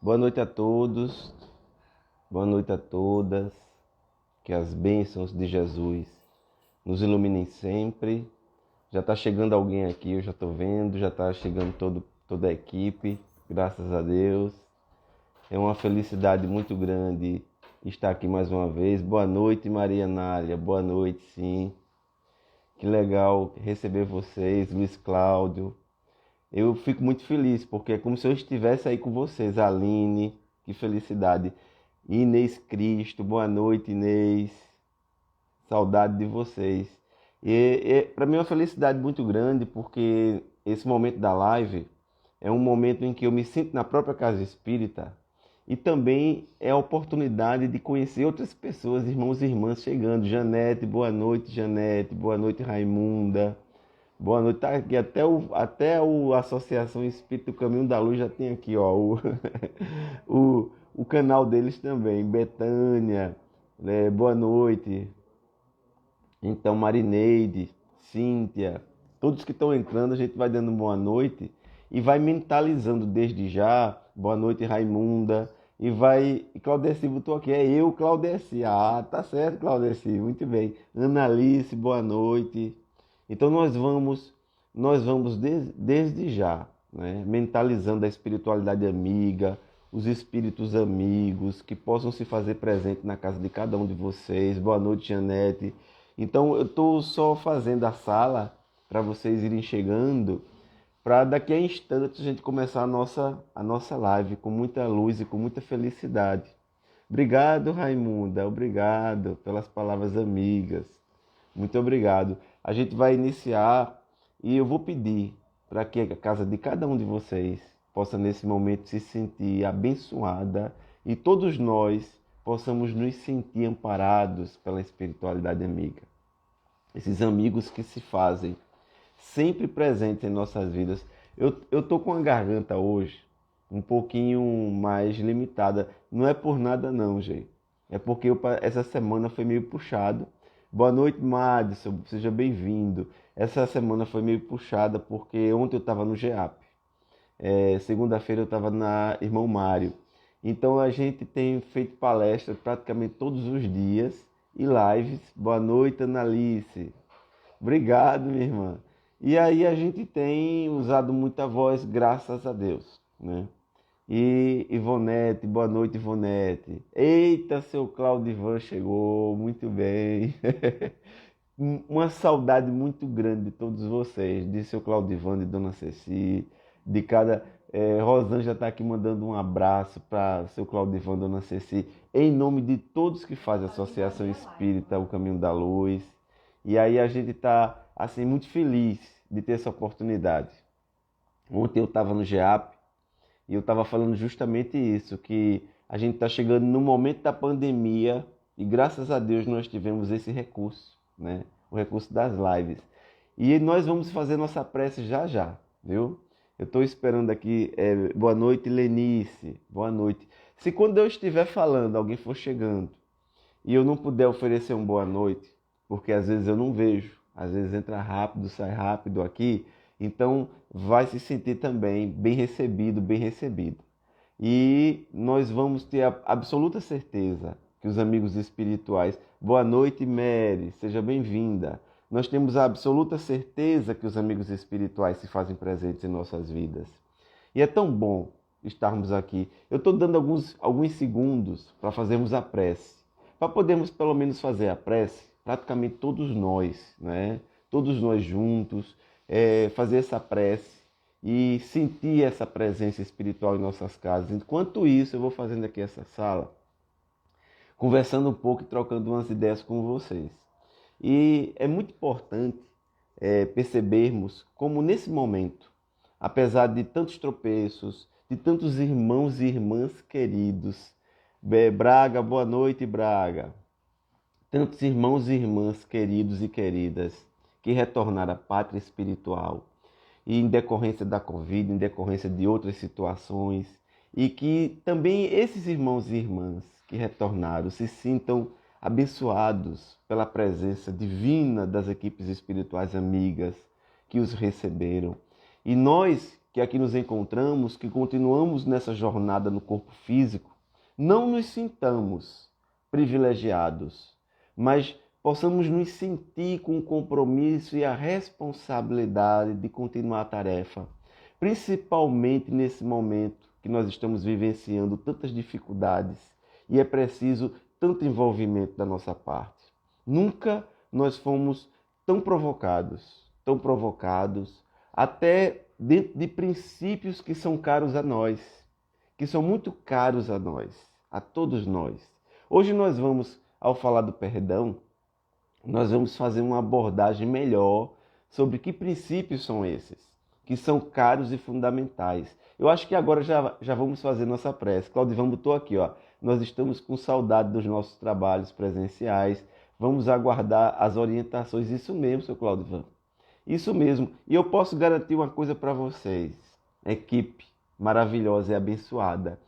Boa noite a todos, boa noite a todas, que as bênçãos de Jesus nos iluminem sempre. Já está chegando alguém aqui, eu já estou vendo, já está chegando toda a equipe, graças a Deus. É uma felicidade muito grande estar aqui mais uma vez. Boa noite, Maria Nália, boa noite, sim. Que legal receber vocês, Luiz Cláudio. Eu fico muito feliz, porque é como se eu estivesse aí com vocês. Aline, que felicidade. Inês Cristo, boa noite, Inês. Saudade de vocês. E para mim é uma felicidade muito grande, porque esse momento da live é um momento em que eu me sinto na própria casa espírita e também é a oportunidade de conhecer outras pessoas, irmãos e irmãs chegando. Janete, boa noite, Janete. Boa noite, Raimunda. Boa noite, tá aqui até o Associação Espírita do Caminho da Luz já tem aqui, ó, o canal deles também, Betânia, boa noite. Então, Marineide, Cíntia, todos que estão entrando, a gente vai dando boa noite e vai mentalizando desde já, boa noite, Raimunda, e Claudeci botou aqui, é eu, Claudeci, tá certo, Claudeci, muito bem. Analice, boa noite. Então nós vamos desde já, né, mentalizando a espiritualidade amiga, os espíritos amigos que possam se fazer presente na casa de cada um de vocês. Boa noite, Janete. Então eu estou só fazendo a sala para vocês irem chegando, para daqui a instantes a gente começar a nossa live com muita luz e com muita felicidade. Obrigado, Raimunda, obrigado pelas palavras amigas. Muito obrigado. A gente vai iniciar e eu vou pedir para que a casa de cada um de vocês possa nesse momento se sentir abençoada e todos nós possamos nos sentir amparados pela espiritualidade amiga. Esses amigos que se fazem sempre presentes em nossas vidas. Eu tô com a garganta hoje um pouquinho mais limitada. Não é por nada não, gente. É porque essa semana foi meio puxado. Boa noite, Madison. Seja bem-vindo. Essa semana foi meio puxada porque ontem eu estava no GEAP. Segunda-feira eu estava na Irmão Mário. Então a gente tem feito palestras praticamente todos os dias e lives. Boa noite, Analice. Obrigado, minha irmã. E aí a gente tem usado muita voz, graças a Deus, né? E Ivonete, boa noite, Ivonete. Eita, seu Claudivan chegou, muito bem. Uma saudade muito grande de todos vocês, de seu Claudivan, de Dona Ceci, de cada. Rosângela está aqui mandando um abraço para seu Claudivan, Dona Ceci, em nome de todos que fazem a Associação Espírita O Caminho da Luz. E aí a gente está assim, muito feliz de ter essa oportunidade. Ontem eu estava no GEAP e eu estava falando justamente isso, que a gente está chegando no momento da pandemia e graças a Deus nós tivemos esse recurso, né? O recurso das lives. E nós vamos fazer nossa prece já já, viu? Eu estou esperando aqui. Boa noite, Lenice. Boa noite. Se quando eu estiver falando, alguém for chegando e eu não puder oferecer uma boa noite, porque às vezes eu não vejo, às vezes entra rápido, sai rápido aqui, então vai se sentir também bem recebido, bem recebido. E nós vamos ter a absoluta certeza que os amigos espirituais... Boa noite, Mary, seja bem-vinda. Nós temos a absoluta certeza que os amigos espirituais se fazem presentes em nossas vidas. E é tão bom estarmos aqui. Eu estou dando alguns segundos para fazermos a prece. Para podermos pelo menos fazer a prece, praticamente todos nós, né? Todos nós juntos, fazer essa prece e sentir essa presença espiritual em nossas casas. Enquanto isso, eu vou fazendo aqui essa sala, conversando um pouco e trocando umas ideias com vocês. E é muito importante percebermos como nesse momento, apesar de tantos tropeços, de tantos irmãos e irmãs queridos, Braga, boa noite, Braga. Tantos irmãos e irmãs queridos e queridas que retornaram à pátria espiritual e em decorrência da Covid, em decorrência de outras situações, e que também esses irmãos e irmãs que retornaram se sintam abençoados pela presença divina das equipes espirituais amigas que os receberam. E nós que aqui nos encontramos, que continuamos nessa jornada no corpo físico, não nos sintamos privilegiados, mas possamos nos sentir com o compromisso e a responsabilidade de continuar a tarefa, principalmente nesse momento que nós estamos vivenciando tantas dificuldades e é preciso tanto envolvimento da nossa parte. Nunca nós fomos tão provocados, até dentro de princípios que são caros a nós, que são muito caros a nós, a todos nós. Hoje nós vamos, ao falar do perdão, nós vamos fazer uma abordagem melhor sobre que princípios são esses, que são caros e fundamentais. Eu acho que agora já vamos fazer nossa prece. Claudivan botou aqui, ó, nós estamos com saudade dos nossos trabalhos presenciais, vamos aguardar as orientações. Isso mesmo, seu Claudivan. Isso mesmo. E eu posso garantir uma coisa para vocês, equipe maravilhosa e abençoada,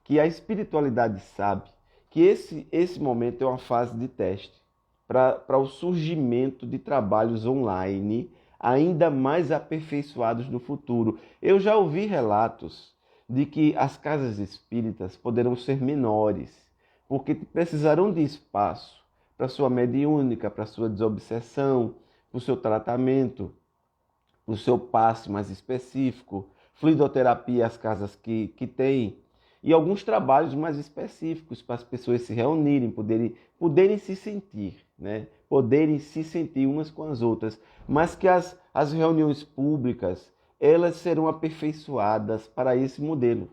que a espiritualidade sabe que esse momento é uma fase de teste para o surgimento de trabalhos online ainda mais aperfeiçoados no futuro. Eu já ouvi relatos de que as casas espíritas poderão ser menores, porque precisarão de espaço para sua mediúnica, para sua desobsessão, para o seu tratamento, para o seu passe mais específico, fluidoterapia, as casas que têm, e alguns trabalhos mais específicos para as pessoas se reunirem, poderem se sentir, né? Poderem se sentir umas com as outras, mas que as reuniões públicas, elas serão aperfeiçoadas para esse modelo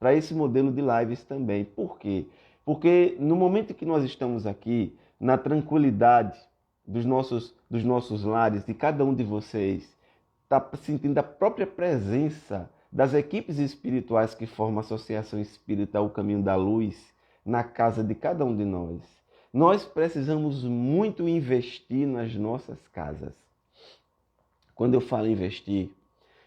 de lives também. Por quê? Porque no momento que nós estamos aqui, na tranquilidade dos nossos lares, de cada um de vocês, está sentindo a própria presença das equipes espirituais que formam a Associação Espírita O Caminho da Luz na casa de cada um de nós. Nós precisamos muito investir nas nossas casas. Quando eu falo investir,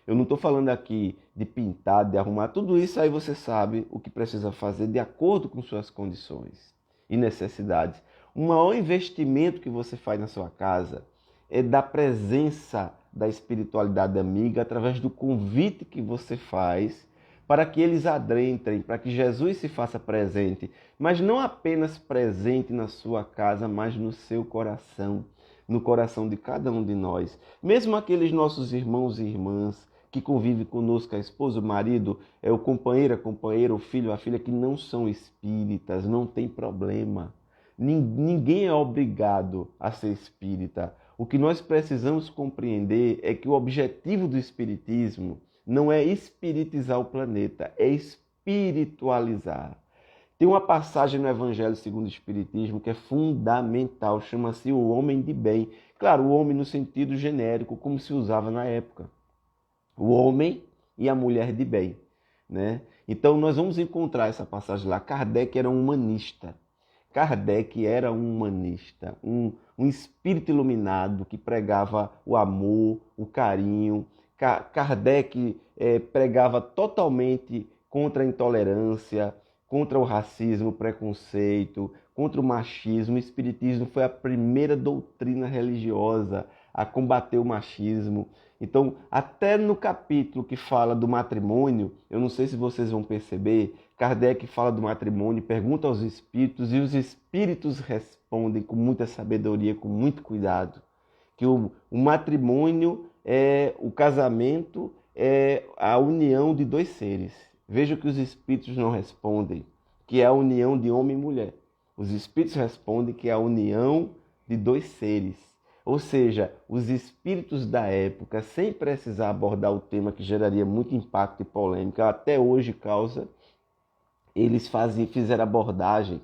eu não estou falando aqui de pintar, de arrumar, tudo isso aí você sabe o que precisa fazer de acordo com suas condições e necessidades. O maior investimento que você faz na sua casa é da presença da espiritualidade amiga através do convite que você faz para que eles adentrem, para que Jesus se faça presente, mas não apenas presente na sua casa, mas no seu coração, no coração de cada um de nós. Mesmo aqueles nossos irmãos e irmãs que convivem conosco, a esposa, o marido, o companheiro, a companheira, o filho, a filha, que não são espíritas, não tem problema. Ninguém é obrigado a ser espírita. O que nós precisamos compreender é que o objetivo do espiritismo não é espiritizar o planeta, é espiritualizar. Tem uma passagem no Evangelho segundo o Espiritismo que é fundamental, chama-se o homem de bem. Claro, o homem no sentido genérico, como se usava na época. O homem e a mulher de bem, né? Então nós vamos encontrar essa passagem lá. Kardec era um humanista. Um espírito iluminado que pregava o amor, o carinho. Kardec pregava totalmente contra a intolerância, contra o racismo, o preconceito, contra o machismo. O espiritismo foi a primeira doutrina religiosa a combater o machismo. Então, até no capítulo que fala do matrimônio, eu não sei se vocês vão perceber, Kardec fala do matrimônio, pergunta aos espíritos e os espíritos respondem com muita sabedoria, com muito cuidado, que o matrimônio, o casamento é a união de dois seres. Veja que os espíritos não respondem, que é a união de homem e mulher. Os espíritos respondem que é a união de dois seres. Ou seja, os espíritos da época, sem precisar abordar o tema que geraria muito impacto e polêmica, até hoje causa, eles fizeram abordagem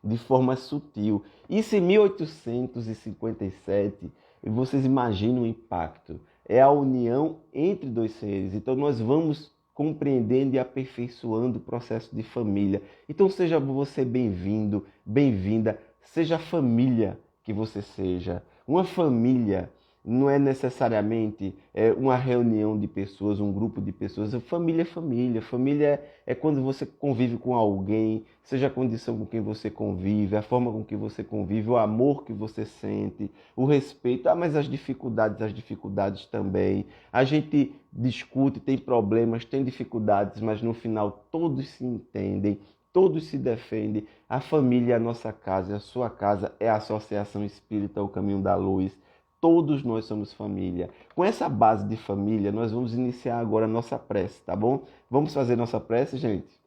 de forma sutil. Isso em 1857, vocês imaginam o impacto. É a união entre dois seres. Então nós vamos compreendendo e aperfeiçoando o processo de família. Então seja você bem-vindo, bem-vinda, seja a família que você seja. Uma família não é necessariamente uma reunião de pessoas, um grupo de pessoas. Família é família. Família é quando você convive com alguém, seja a condição com quem você convive, a forma com que você convive, o amor que você sente, o respeito. Mas as dificuldades também. A gente discute, tem problemas, tem dificuldades, mas no final todos se entendem, todos se defendem. A família é a nossa casa, a sua casa é a Associação Espírita, o Caminho da Luz. Todos nós somos família. Com essa base de família, nós vamos iniciar agora a nossa prece, tá bom? Vamos fazer nossa prece, gente?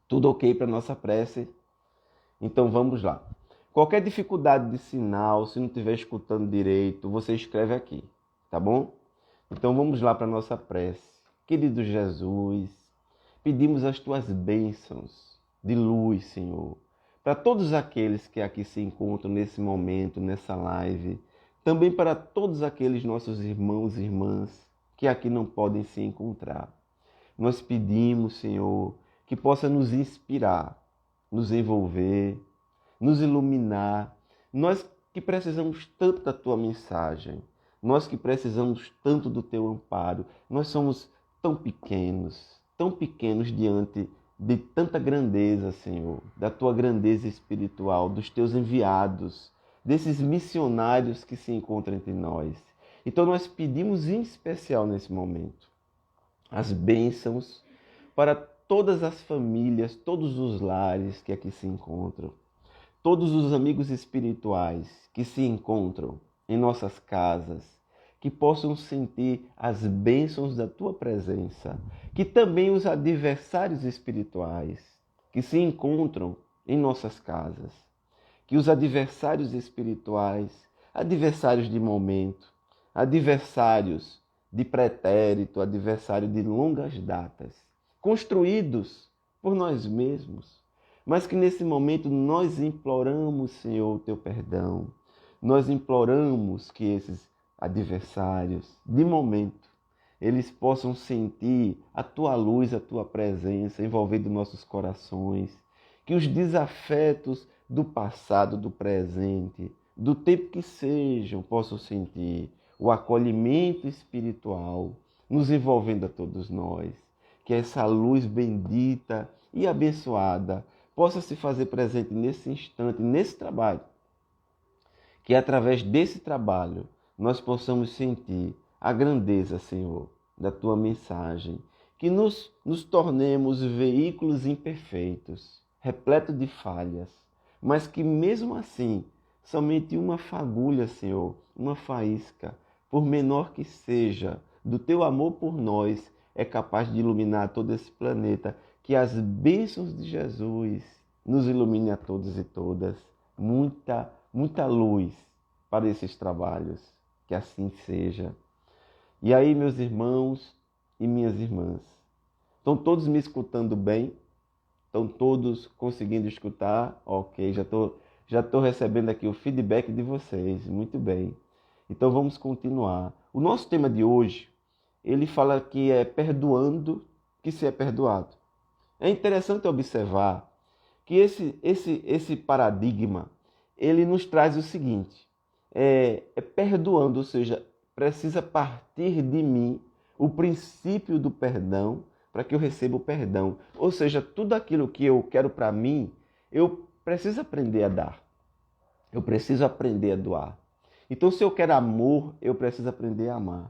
Tudo ok para nossa prece? Então vamos lá. Qualquer dificuldade de sinal, se não estiver escutando direito, você escreve aqui, tá bom? Então vamos lá para nossa prece. Querido Jesus, pedimos as tuas bênçãos de luz, Senhor, para todos aqueles que aqui se encontram nesse momento, nessa live, também para todos aqueles nossos irmãos e irmãs que aqui não podem se encontrar. Nós pedimos, Senhor, que possa nos inspirar, nos envolver, nos iluminar. Nós que precisamos tanto da tua mensagem, nós que precisamos tanto do teu amparo, nós somos tão pequenos diante de tanta grandeza, Senhor, da tua grandeza espiritual, dos teus enviados, desses missionários que se encontram entre nós. Então nós pedimos em especial nesse momento as bênçãos para todas as famílias, todos os lares que aqui se encontram, todos os amigos espirituais que se encontram em nossas casas, que possam sentir as bênçãos da tua presença, que também os adversários espirituais que se encontram em nossas casas, que os adversários espirituais, adversários de momento, adversários de pretérito, adversário de longas datas, construídos por nós mesmos, mas que nesse momento nós imploramos, Senhor, o teu perdão. Nós imploramos que esses adversários, de momento, eles possam sentir a tua luz, a tua presença envolvendo nossos corações, que os desafetos do passado, do presente, do tempo que sejam, possam sentir o acolhimento espiritual nos envolvendo a todos nós. Que essa luz bendita e abençoada possa se fazer presente nesse instante, nesse trabalho. Que através desse trabalho nós possamos sentir a grandeza, Senhor, da tua mensagem. Que nos tornemos veículos imperfeitos, repletos de falhas, mas que mesmo assim, somente uma fagulha, Senhor, uma faísca, por menor que seja, do teu amor por nós, é capaz de iluminar todo esse planeta. Que as bênçãos de Jesus nos ilumine a todos e todas. Muita luz para esses trabalhos. Que assim seja. E aí, meus irmãos e minhas irmãs, estão todos me escutando bem? Estão todos conseguindo escutar? Ok, já estou recebendo aqui o feedback de vocês. Muito bem. Então vamos continuar. O nosso tema de hoje, ele fala que é perdoando que se é perdoado. É interessante observar que esse paradigma, ele nos traz o seguinte, perdoando, ou seja, precisa partir de mim o princípio do perdão para que eu receba o perdão. Ou seja, tudo aquilo que eu quero para mim, eu preciso aprender a dar. Eu preciso aprender a doar. Então, se eu quero amor, eu preciso aprender a amar.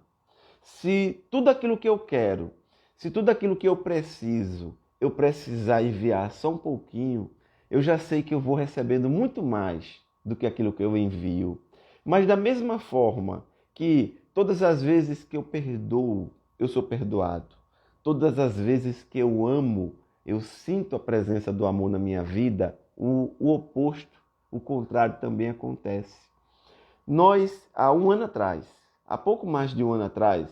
Se tudo aquilo que eu quero, se tudo aquilo que eu preciso, eu precisar enviar só um pouquinho, eu já sei que eu vou recebendo muito mais do que aquilo que eu envio. Mas da mesma forma que todas as vezes que eu perdoo, eu sou perdoado. Todas as vezes que eu amo, eu sinto a presença do amor na minha vida, o oposto, o contrário também acontece. Nós, há um ano atrás, há pouco mais de um ano atrás,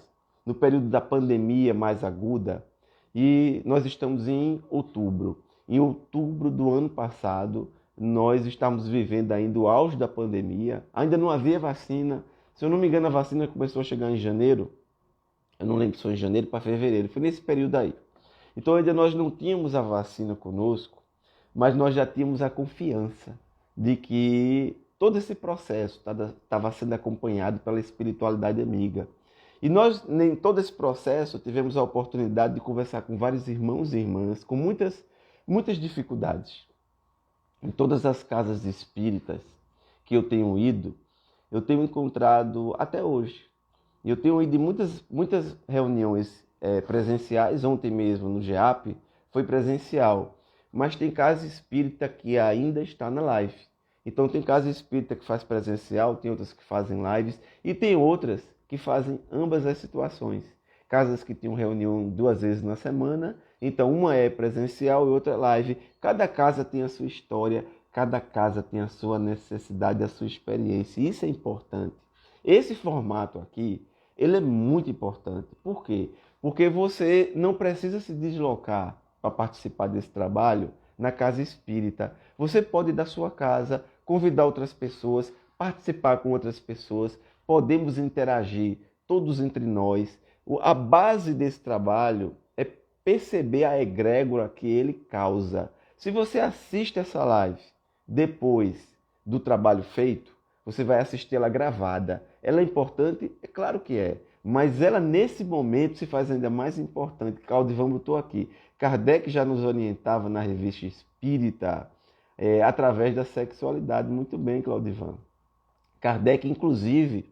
no período da pandemia mais aguda, e nós estamos em outubro. Em outubro do ano passado, nós estávamos vivendo ainda o auge da pandemia, ainda não havia vacina. Se eu não me engano, a vacina começou a chegar em janeiro, eu não lembro se foi em janeiro para fevereiro, foi nesse período aí. Então ainda nós não tínhamos a vacina conosco, mas nós já tínhamos a confiança de que todo esse processo estava sendo acompanhado pela espiritualidade amiga. E nós, em todo esse processo, tivemos a oportunidade de conversar com vários irmãos e irmãs com muitas dificuldades. Em todas as casas espíritas que eu tenho ido, eu tenho encontrado até hoje. Eu tenho ido em muitas reuniões presenciais. Ontem mesmo no GEAP foi presencial, mas tem casa espírita que ainda está na live. Então tem casa espírita que faz presencial, tem outras que fazem lives e tem outras que fazem ambas as situações. Casas que tinham reunião 2 vezes na semana, então uma é presencial e outra é live. Cada casa tem a sua história, cada casa tem a sua necessidade, a sua experiência. Isso é importante. Esse formato aqui, ele é muito importante. Por quê? Porque você não precisa se deslocar para participar desse trabalho na casa espírita. Você pode ir da sua casa, convidar outras pessoas, participar com outras pessoas, podemos interagir todos entre nós. A base desse trabalho é perceber a egrégora que ele causa. Se você assiste essa live depois do trabalho feito, você vai assistir ela gravada. Ela é importante? É claro que é. Mas ela, nesse momento, se faz ainda mais importante. Claudivan botou aqui. Kardec já nos orientava na Revista Espírita através da sexualidade. Muito bem, Claudivan. Kardec, inclusive,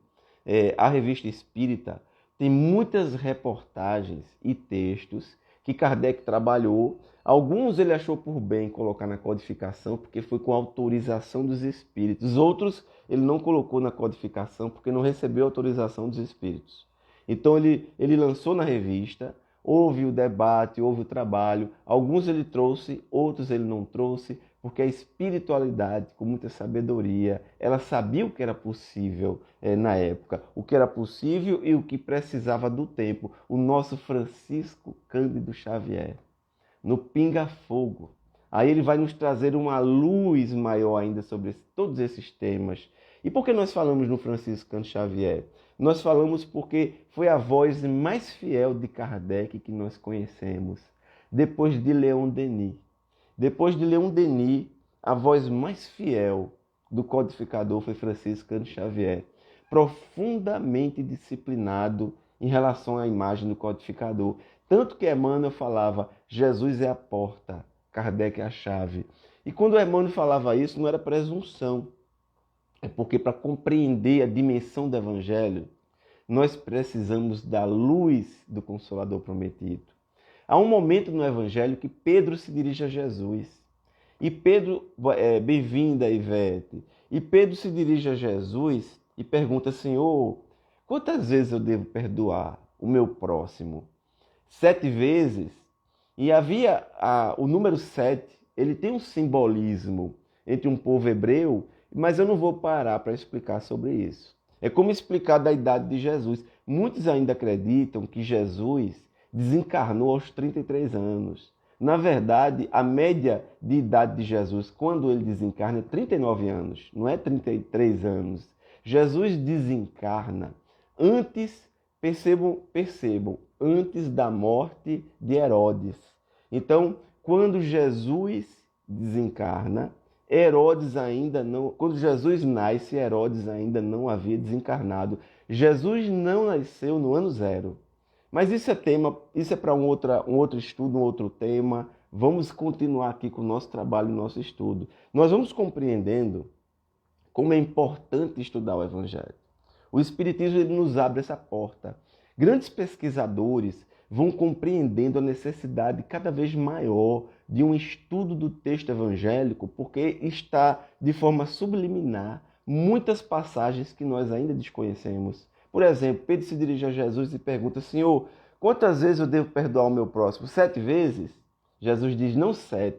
a Revista Espírita tem muitas reportagens e textos que Kardec trabalhou. Alguns ele achou por bem colocar na codificação, porque foi com autorização dos espíritos. Outros ele não colocou na codificação, porque não recebeu autorização dos espíritos. Então ele lançou na revista, houve o debate, houve o trabalho. Alguns ele trouxe, outros ele não trouxe, porque a espiritualidade, com muita sabedoria, ela sabia o que era possível na época, o que era possível e o que precisava do tempo. O nosso Francisco Cândido Xavier, no Pinga Fogo. Aí ele vai nos trazer uma luz maior ainda sobre todos esses temas. E por que nós falamos no Francisco Cândido Xavier? Nós falamos porque foi a voz mais fiel de Kardec que nós conhecemos, depois de Leon Denis. Depois de Leon Denis, a voz mais fiel do codificador foi Francisco Cândido Xavier, profundamente disciplinado em relação à imagem do codificador. Tanto que Emmanuel falava, Jesus é a porta, Kardec é a chave. E quando Emmanuel falava isso, não era presunção. É porque para compreender a dimensão do Evangelho, nós precisamos da luz do Consolador prometido. Há um momento no Evangelho que Pedro se dirige a Jesus. E Pedro, bem-vinda, Ivete. E Pedro se dirige a Jesus e pergunta, Senhor, quantas vezes eu devo perdoar o meu próximo? 7 vezes? E havia o número 7, ele tem um simbolismo entre um povo hebreu, mas eu não vou parar para explicar sobre isso. É como explicar da idade de Jesus. Muitos ainda acreditam que Jesus desencarnou aos 33 anos. Na verdade, a média de idade de Jesus, quando ele desencarna, é 39 anos, não é 33 anos. Jesus desencarna antes, percebam, antes da morte de Herodes. Então, quando Jesus desencarna, Herodes ainda não... Quando Jesus nasce, Herodes ainda não havia desencarnado. Jesus não nasceu no ano 0. Mas isso é para um outro estudo, um outro tema. Vamos continuar aqui com o nosso trabalho, o nosso estudo. Nós vamos compreendendo como é importante estudar o Evangelho. O Espiritismo ele nos abre essa porta. Grandes pesquisadores vão compreendendo a necessidade cada vez maior de um estudo do texto evangélico, porque está de forma subliminar muitas passagens que nós ainda desconhecemos. Por exemplo, Pedro se dirige a Jesus e pergunta, Senhor, quantas vezes eu devo perdoar o meu próximo? 7 vezes? Jesus diz, não 7,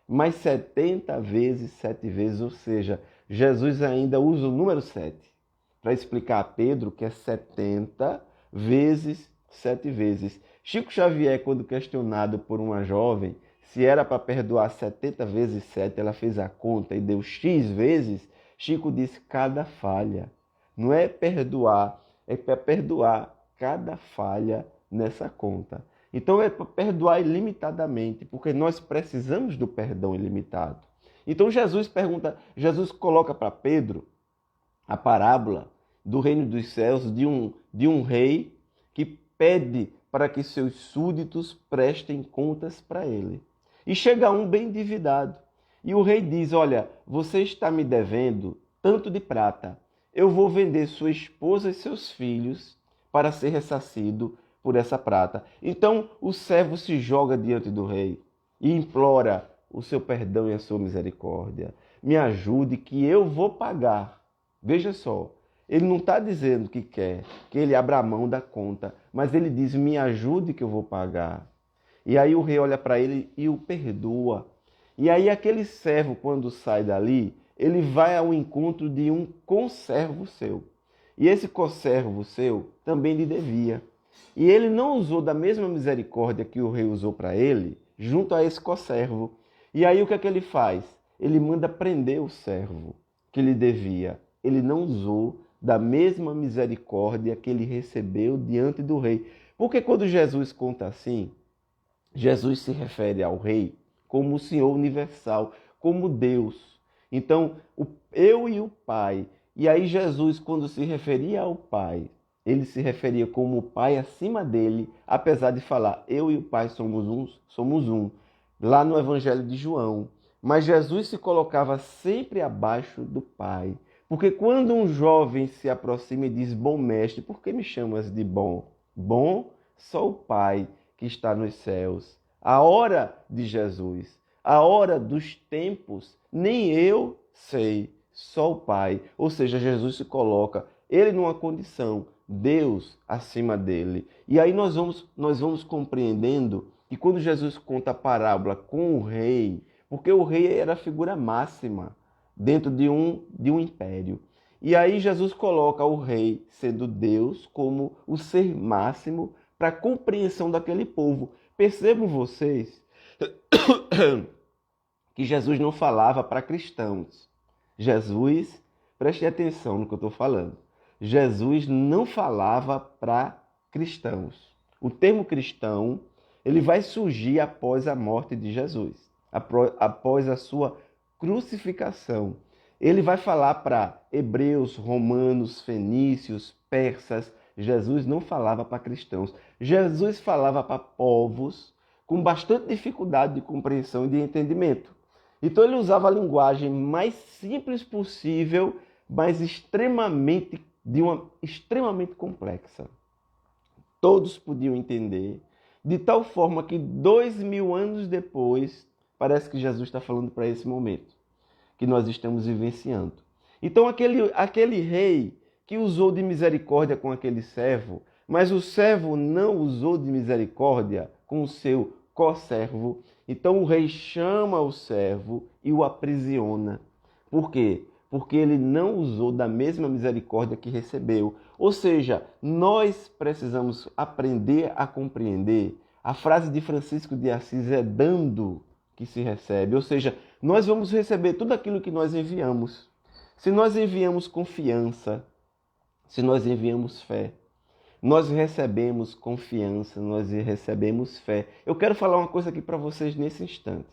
mas 70 vezes 7 vezes, ou seja, Jesus ainda usa o número 7 para explicar a Pedro que é 70 vezes 7 vezes. Chico Xavier, quando questionado por uma jovem se era para perdoar 70 vezes 7, ela fez a conta e deu X vezes, Chico disse cada falha. Não é perdoar, é para perdoar cada falha nessa conta. Então é para perdoar ilimitadamente, porque nós precisamos do perdão ilimitado. Então Jesus coloca para Pedro a parábola do reino dos céus de um rei que pede para que seus súditos prestem contas para ele. E chega um bem endividado. E o rei diz: olha, você está me devendo tanto de prata. Eu vou vender sua esposa e seus filhos para ser ressarcido por essa prata. Então o servo se joga diante do rei e implora o seu perdão e a sua misericórdia. Me ajude que eu vou pagar. Veja só, ele não está dizendo que quer que ele abra mão da conta, mas ele diz: me ajude que eu vou pagar. E aí o rei olha para ele e o perdoa. E aí aquele servo, quando sai dali, ele vai ao encontro de um conservo seu. E esse conservo seu também lhe devia. E ele não usou da mesma misericórdia que o rei usou para ele, junto a esse conservo. E aí o que é que ele faz? Ele manda prender o servo que lhe devia. Ele não usou da mesma misericórdia que ele recebeu diante do rei. Porque quando Jesus conta assim, Jesus se refere ao rei como o Senhor universal, como Deus. Então, eu e o Pai. E aí Jesus, quando se referia ao Pai, ele se referia como o Pai acima dele, apesar de falar: eu e o Pai somos um, lá no Evangelho de João. Mas Jesus se colocava sempre abaixo do Pai. Porque quando um jovem se aproxima e diz: bom mestre, por que me chamas de bom? Bom, só o Pai que está nos céus. A hora de Jesus, a hora dos tempos, nem eu sei, só o Pai. Ou seja, Jesus se coloca, ele numa condição, Deus acima dele. E aí nós vamos compreendendo que quando Jesus conta a parábola com o rei, porque o rei era a figura máxima dentro de um império. E aí Jesus coloca o rei, sendo Deus, como o ser máximo para a compreensão daquele povo. Percebam vocês que Jesus não falava para cristãos. Jesus, prestem atenção no que eu estou falando. Jesus não falava para cristãos. O termo cristão, ele vai surgir após a morte de Jesus, após a sua crucificação. Ele vai falar para hebreus, romanos, fenícios, persas. Jesus não falava para cristãos. Jesus falava para povos com bastante dificuldade de compreensão e de entendimento. Então ele usava a linguagem mais simples possível, mas extremamente complexa. Todos podiam entender, de tal forma que 2000 anos depois, parece que Jesus está falando para esse momento que nós estamos vivenciando. Então aquele rei que usou de misericórdia com aquele servo, mas o servo não usou de misericórdia com o seu co-servo. Então o rei chama o servo e o aprisiona. Por quê? Porque ele não usou da mesma misericórdia que recebeu. Ou seja, nós precisamos aprender a compreender. A frase de Francisco de Assis é dando que se recebe. Ou seja, nós vamos receber tudo aquilo que nós enviamos. Se nós enviamos confiança, se nós enviamos fé, nós recebemos confiança, nós recebemos fé. Eu quero falar uma coisa aqui para vocês nesse instante.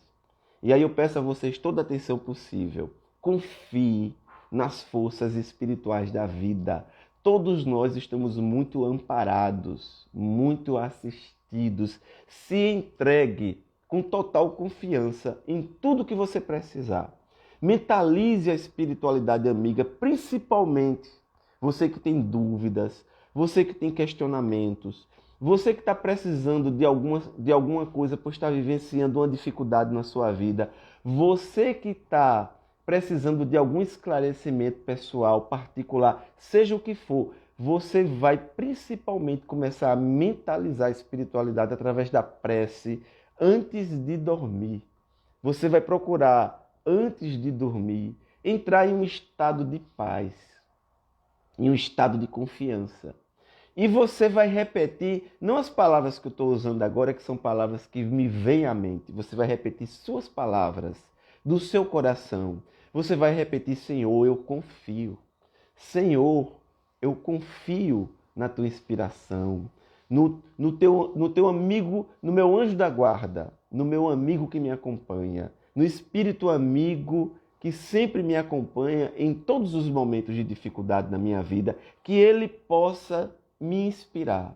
E aí eu peço a vocês toda a atenção possível. Confie nas forças espirituais da vida. Todos nós estamos muito amparados, muito assistidos. Se entregue com total confiança em tudo que você precisar. Mentalize a espiritualidade amiga, principalmente você que tem dúvidas, você que tem questionamentos, você que está precisando de alguma coisa por estar vivenciando uma dificuldade na sua vida, você que está precisando de algum esclarecimento pessoal, particular, seja o que for, você vai principalmente começar a mentalizar a espiritualidade através da prece antes de dormir. Você vai procurar, antes de dormir, entrar em um estado de paz, em um estado de confiança. E você vai repetir, não as palavras que eu estou usando agora, que são palavras que me vêm à mente. Você vai repetir suas palavras do seu coração. Você vai repetir: Senhor, eu confio. Senhor, eu confio na tua inspiração, no teu amigo, no meu anjo da guarda, no meu amigo que me acompanha, no espírito amigo que sempre me acompanha em todos os momentos de dificuldade na minha vida, que ele possa me inspirar,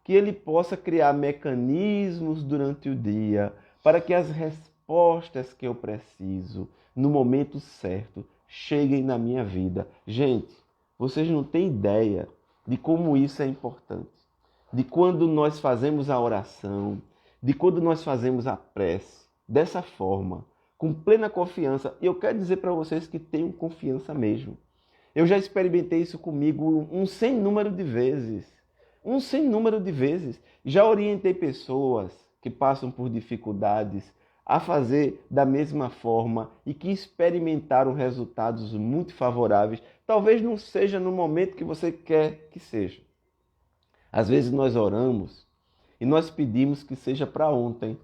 que ele possa criar mecanismos durante o dia para que as respostas que eu preciso no momento certo cheguem na minha vida. Gente, vocês não têm ideia de como isso é importante. De quando nós fazemos a oração, de quando nós fazemos a prece, dessa forma, com plena confiança. E eu quero dizer para vocês que tenham confiança mesmo. Eu já experimentei isso comigo um sem número de vezes. Um sem número de vezes. Já orientei pessoas que passam por dificuldades a fazer da mesma forma e que experimentaram resultados muito favoráveis. Talvez não seja no momento que você quer que seja. Às vezes nós oramos e nós pedimos que seja para ontem.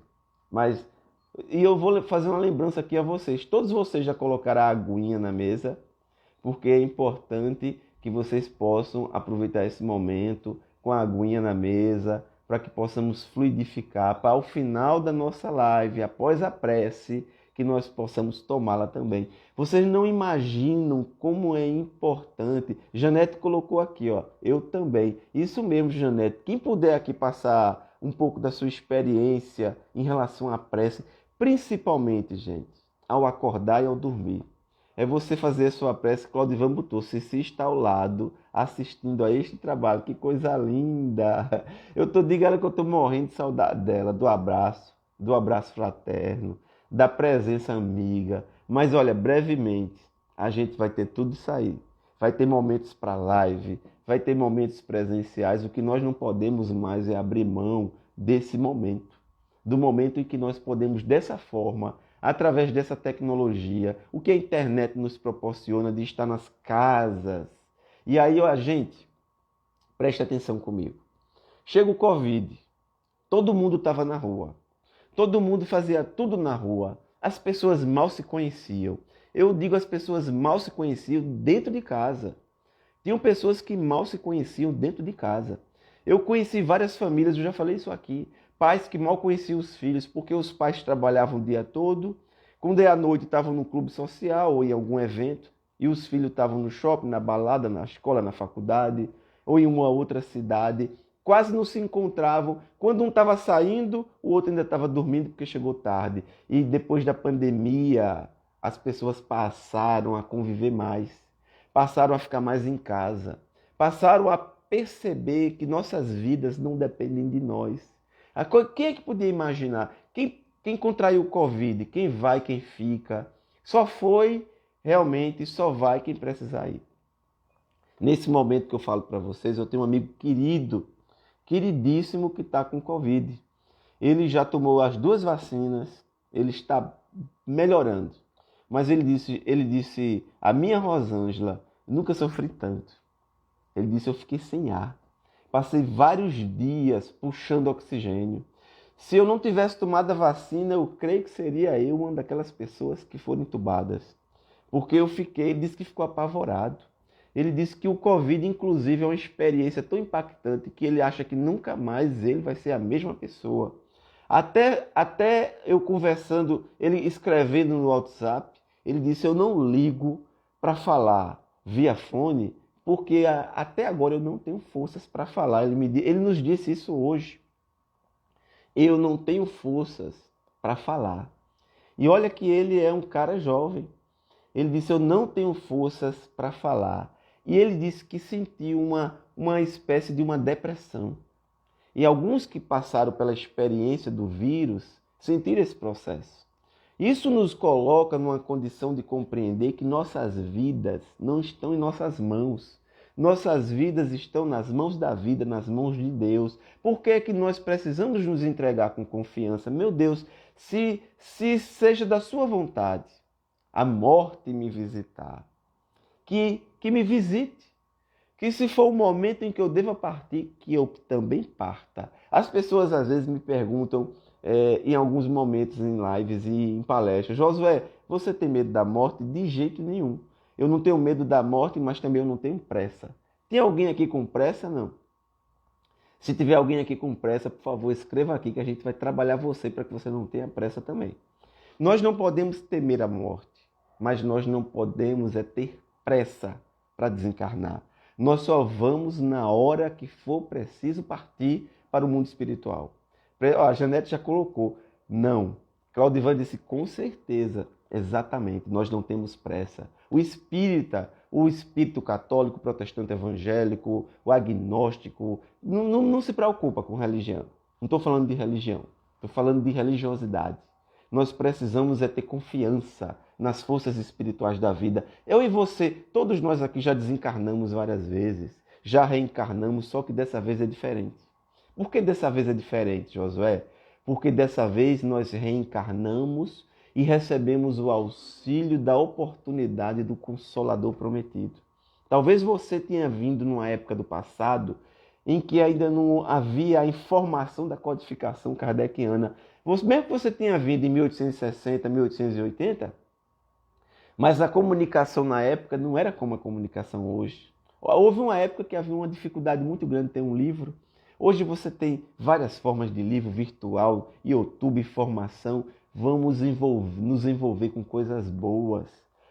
E eu vou fazer uma lembrança aqui a vocês. Todos vocês já colocaram a aguinha na mesa, porque é importante que vocês possam aproveitar esse momento com a aguinha na mesa, para que possamos fluidificar para o final da nossa live, após a prece, que nós possamos tomá-la também. Vocês não imaginam como é importante. Janete colocou aqui, ó, eu também. Isso mesmo, Janete. Quem puder aqui passar um pouco da sua experiência em relação à prece, principalmente, gente, ao acordar e ao dormir. É você fazer a sua prece. Claudivan botou, Ceci está ao lado, assistindo a este trabalho. Que coisa linda! Eu tô digando que eu estou morrendo de saudade dela, do abraço fraterno, da presença amiga. Mas olha, brevemente, a gente vai ter tudo isso aí. Vai ter momentos para live, vai ter momentos presenciais. O que nós não podemos mais é abrir mão desse momento. Do momento em que nós podemos, dessa forma, através dessa tecnologia, o que a internet nos proporciona de estar nas casas. E aí, ó, gente, preste atenção comigo. Chega o Covid, todo mundo estava na rua, todo mundo fazia tudo na rua, as pessoas mal se conheciam. Eu digo, as pessoas mal se conheciam dentro de casa. Tinham pessoas que mal se conheciam dentro de casa. Eu conheci várias famílias, eu já falei isso aqui, pais que mal conheciam os filhos porque os pais trabalhavam o dia todo, quando é à noite estavam no clube social ou em algum evento, e os filhos estavam no shopping, na balada, na escola, na faculdade, ou em uma outra cidade, quase não se encontravam. Quando um estava saindo, o outro ainda estava dormindo porque chegou tarde. E depois da pandemia, as pessoas passaram a conviver mais, passaram a ficar mais em casa, passaram a perceber que nossas vidas não dependem de nós. Quem é que podia imaginar? Quem contraiu o Covid? Quem vai, quem fica? Só foi realmente, só vai quem precisar ir. Nesse momento que eu falo para vocês, eu tenho um amigo querido, queridíssimo, que está com Covid. Ele já tomou as 2 vacinas, ele está melhorando. Mas ele disse, a minha Rosângela, nunca sofri tanto. Ele disse, eu fiquei sem ar. Passei vários dias puxando oxigênio. Se eu não tivesse tomado a vacina, eu creio que seria eu uma daquelas pessoas que foram entubadas. Porque ele disse que ficou apavorado. Ele disse que o Covid, inclusive, é uma experiência tão impactante que ele acha que nunca mais ele vai ser a mesma pessoa. Até eu conversando, ele escrevendo no WhatsApp, ele disse, eu não ligo para falar via fone, porque até agora eu não tenho forças para falar. Ele nos disse isso hoje. Eu não tenho forças para falar. E olha que ele é um cara jovem. Ele disse, eu não tenho forças para falar. E ele disse que sentiu uma espécie de uma depressão. E alguns que passaram pela experiência do vírus sentiram esse processo. Isso nos coloca numa condição de compreender que nossas vidas não estão em nossas mãos. Nossas vidas estão nas mãos da vida, nas mãos de Deus. Por que é que nós precisamos nos entregar com confiança? Meu Deus, se seja da sua vontade a morte me visitar, que me visite. Que se for o momento em que eu deva partir, que eu também parta. As pessoas às vezes me perguntam, em alguns momentos em lives e em palestras, Josué, você tem medo da morte? De jeito nenhum. Eu não tenho medo da morte, mas também eu não tenho pressa. Tem alguém aqui com pressa? Não. Se tiver alguém aqui com pressa, por favor, escreva aqui que a gente vai trabalhar você para que você não tenha pressa também. Nós não podemos temer a morte. mas nós não podemos ter pressa para desencarnar. Nós só vamos na hora que for preciso partir para o mundo espiritual. A Janete já colocou, não. Claudivan disse, com certeza, exatamente, nós não temos pressa. O espírito católico, protestante evangélico, o agnóstico, não se preocupa com religião. Não estou falando de religião, estou falando de religiosidade. Nós precisamos ter confiança nas forças espirituais da vida. Eu e você, todos nós aqui já desencarnamos várias vezes, já reencarnamos, só que dessa vez é diferente. Por que dessa vez é diferente, Josué? Porque dessa vez nós reencarnamos e recebemos o auxílio da oportunidade do Consolador prometido. Talvez você tenha vindo numa época do passado em que ainda não havia a informação da codificação kardeciana. Mesmo que você tenha vindo em 1860, 1880, mas a comunicação na época não era como a comunicação hoje. Houve uma época que havia uma dificuldade muito grande de ter um livro. Hoje você tem várias formas de livro virtual, YouTube, formação. Vamos nos envolver com coisas boas.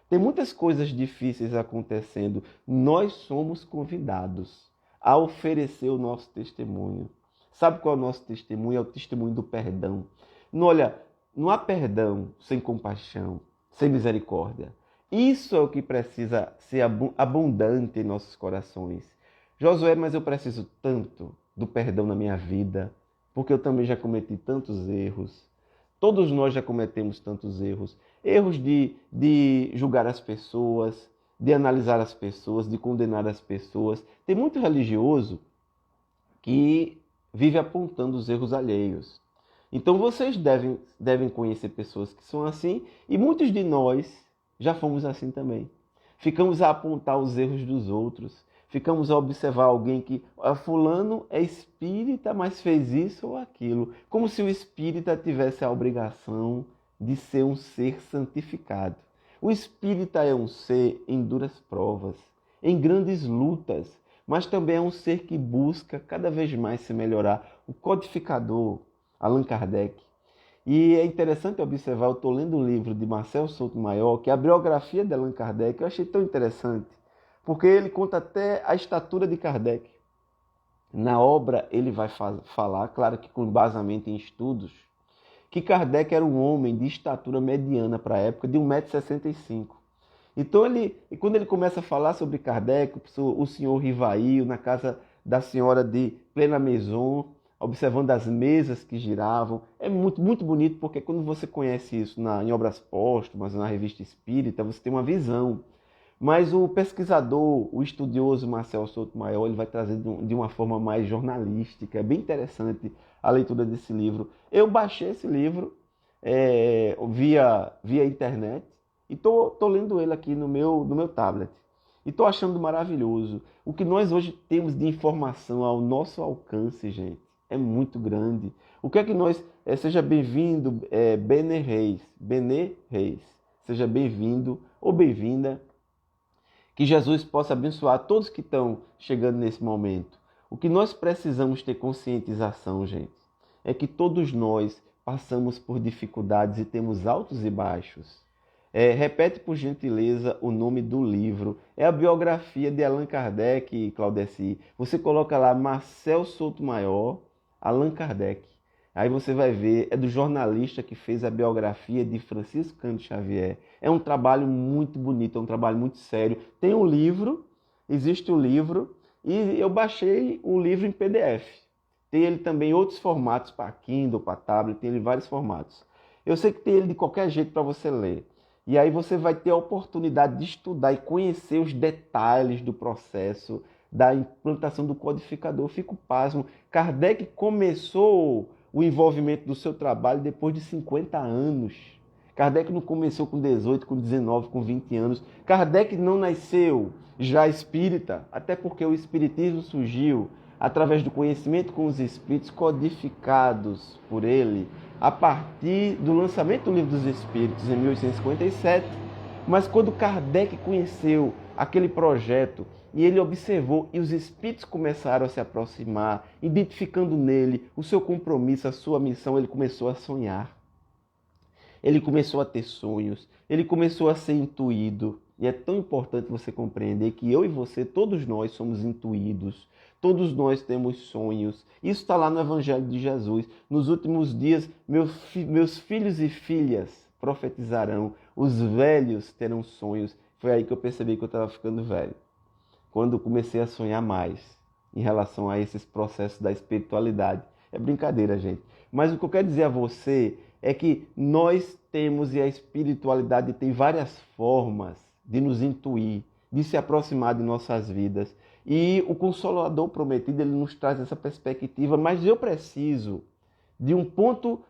Tem muitas coisas difíceis acontecendo. Nós somos convidados a oferecer o nosso testemunho. Sabe qual é o nosso testemunho? É o testemunho do perdão. Olha, não há perdão sem compaixão, sem misericórdia. Isso é o que precisa ser abundante em nossos corações. Josué, mas eu preciso tanto do perdão na minha vida, porque eu também já cometi tantos erros. Todos nós já cometemos tantos erros. Erros de julgar as pessoas, de analisar as pessoas, de condenar as pessoas. Tem muito religioso que vive apontando os erros alheios. Então vocês devem conhecer pessoas que são assim, e muitos de nós já fomos assim também. Ficamos a apontar os erros dos outros, ficamos a observar alguém que fulano é espírita, mas fez isso ou aquilo, como se o espírita tivesse a obrigação de ser um ser santificado. O espírita é um ser em duras provas, em grandes lutas, mas também é um ser que busca cada vez mais se melhorar. O codificador, Allan Kardec. E é interessante observar, eu estou lendo um livro de Marcel Sotomayor, que é a biografia de Allan Kardec. Eu achei tão interessante, porque ele conta até a estatura de Kardec. Na obra ele vai falar, claro que com embasamento em estudos, que Kardec era um homem de estatura mediana para a época, de 1,65 m. Então, quando ele começa a falar sobre Kardec, o senhor Rivail, na casa da senhora de Plena Maison, observando as mesas que giravam, é muito, muito bonito, porque quando você conhece isso em obras póstumas, na revista espírita, você tem uma visão. Mas o pesquisador, o estudioso Marcel Sotomayor, ele vai trazer de uma forma mais jornalística. É bem interessante a leitura desse livro. Eu baixei esse livro via internet e estou lendo ele aqui no meu tablet. E estou achando maravilhoso. O que nós hoje temos de informação ao nosso alcance, gente, é muito grande. O que é que nós... seja bem-vindo, Benê Reis. Seja bem-vindo ou bem-vinda. Que Jesus possa abençoar todos que estão chegando nesse momento. O que nós precisamos ter conscientização, gente, é que todos nós passamos por dificuldades e temos altos e baixos. Repete, por gentileza, o nome do livro. É a biografia de Allan Kardec, Claudeci. Você coloca lá Marcel Sotomayor, Allan Kardec. Aí você vai ver, é do jornalista que fez a biografia de Francisco Cândido Xavier. É um trabalho muito bonito, é um trabalho muito sério. Tem um livro, existe o livro, e eu baixei o livro em PDF. Tem ele também em outros formatos, para Kindle, para tablet, tem ele em vários formatos. Eu sei que tem ele de qualquer jeito para você ler. E aí você vai ter a oportunidade de estudar e conhecer os detalhes do processo da implantação do codificador. Eu fico pasmo. Kardec começou o envolvimento do seu trabalho depois de 50 anos. Kardec não começou com 18, com 19, com 20 anos. Kardec não nasceu já espírita, até porque o espiritismo surgiu através do conhecimento com os espíritos codificados por ele, a partir do lançamento do Livro dos Espíritos em 1857. Mas quando Kardec conheceu aquele projeto e ele observou, e os espíritos começaram a se aproximar, identificando nele o seu compromisso, a sua missão, ele começou a sonhar. Ele começou a ter sonhos, ele começou a ser intuído. E é tão importante você compreender que eu e você, todos nós somos intuídos. Todos nós temos sonhos. Isso está lá no Evangelho de Jesus. Nos últimos dias, meus filhos e filhas profetizarão. Os velhos terão sonhos. Foi aí que eu percebi que eu estava ficando velho. Quando comecei a sonhar mais em relação a esses processos da espiritualidade. É brincadeira, gente. Mas o que eu quero dizer a você é que nós temos, e a espiritualidade tem várias formas de nos intuir, de se aproximar de nossas vidas. E o Consolador Prometido, ele nos traz essa perspectiva, mas eu preciso de um ponto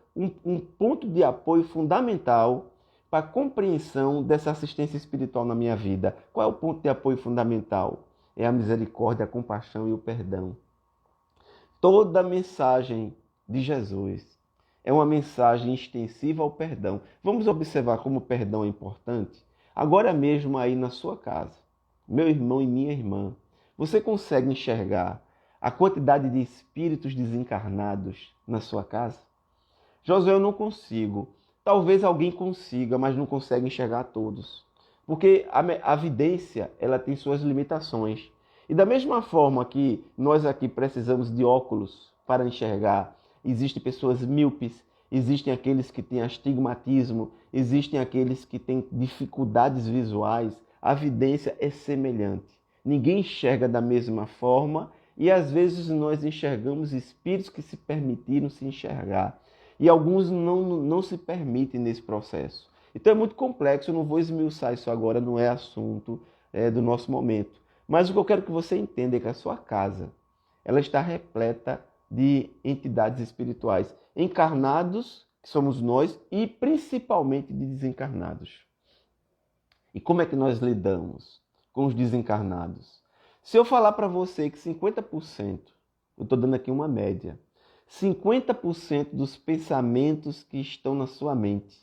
de apoio fundamental para a compreensão dessa assistência espiritual na minha vida. Qual é o ponto de apoio fundamental? É a misericórdia, a compaixão e o perdão. Toda a mensagem de Jesus é uma mensagem extensiva ao perdão. Vamos observar como o perdão é importante? Agora mesmo aí na sua casa, meu irmão e minha irmã, você consegue enxergar a quantidade de espíritos desencarnados na sua casa? Josué, eu não consigo. Talvez alguém consiga, mas não consegue enxergar todos. Porque a vidência, ela tem suas limitações. E da mesma forma que nós aqui precisamos de óculos para enxergar, existem pessoas míopes, existem aqueles que têm astigmatismo, existem aqueles que têm dificuldades visuais, a vidência é semelhante. Ninguém enxerga da mesma forma e às vezes nós enxergamos espíritos que se permitiram se enxergar. E alguns não se permitem nesse processo. Então é muito complexo, eu não vou esmiuçar isso agora, não é assunto do nosso momento. Mas o que eu quero que você entenda é que a sua casa, ela está repleta de entidades espirituais, encarnados, que somos nós, e principalmente de desencarnados. E como é que nós lidamos com os desencarnados? Se eu falar para você que 50%, eu estou dando aqui uma média, 50% dos pensamentos que estão na sua mente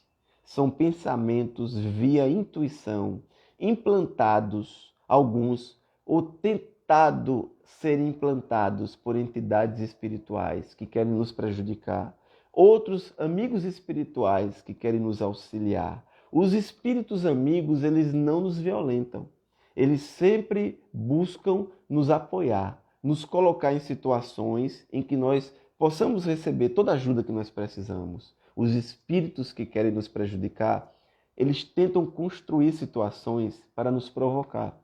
são pensamentos via intuição, implantados, alguns, ou tentado ser implantados por entidades espirituais que querem nos prejudicar. Outros amigos espirituais que querem nos auxiliar. Os espíritos amigos, eles não nos violentam. Eles sempre buscam nos apoiar, nos colocar em situações em que nós possamos receber toda a ajuda que nós precisamos. Os espíritos que querem nos prejudicar, eles tentam construir situações para nos provocar.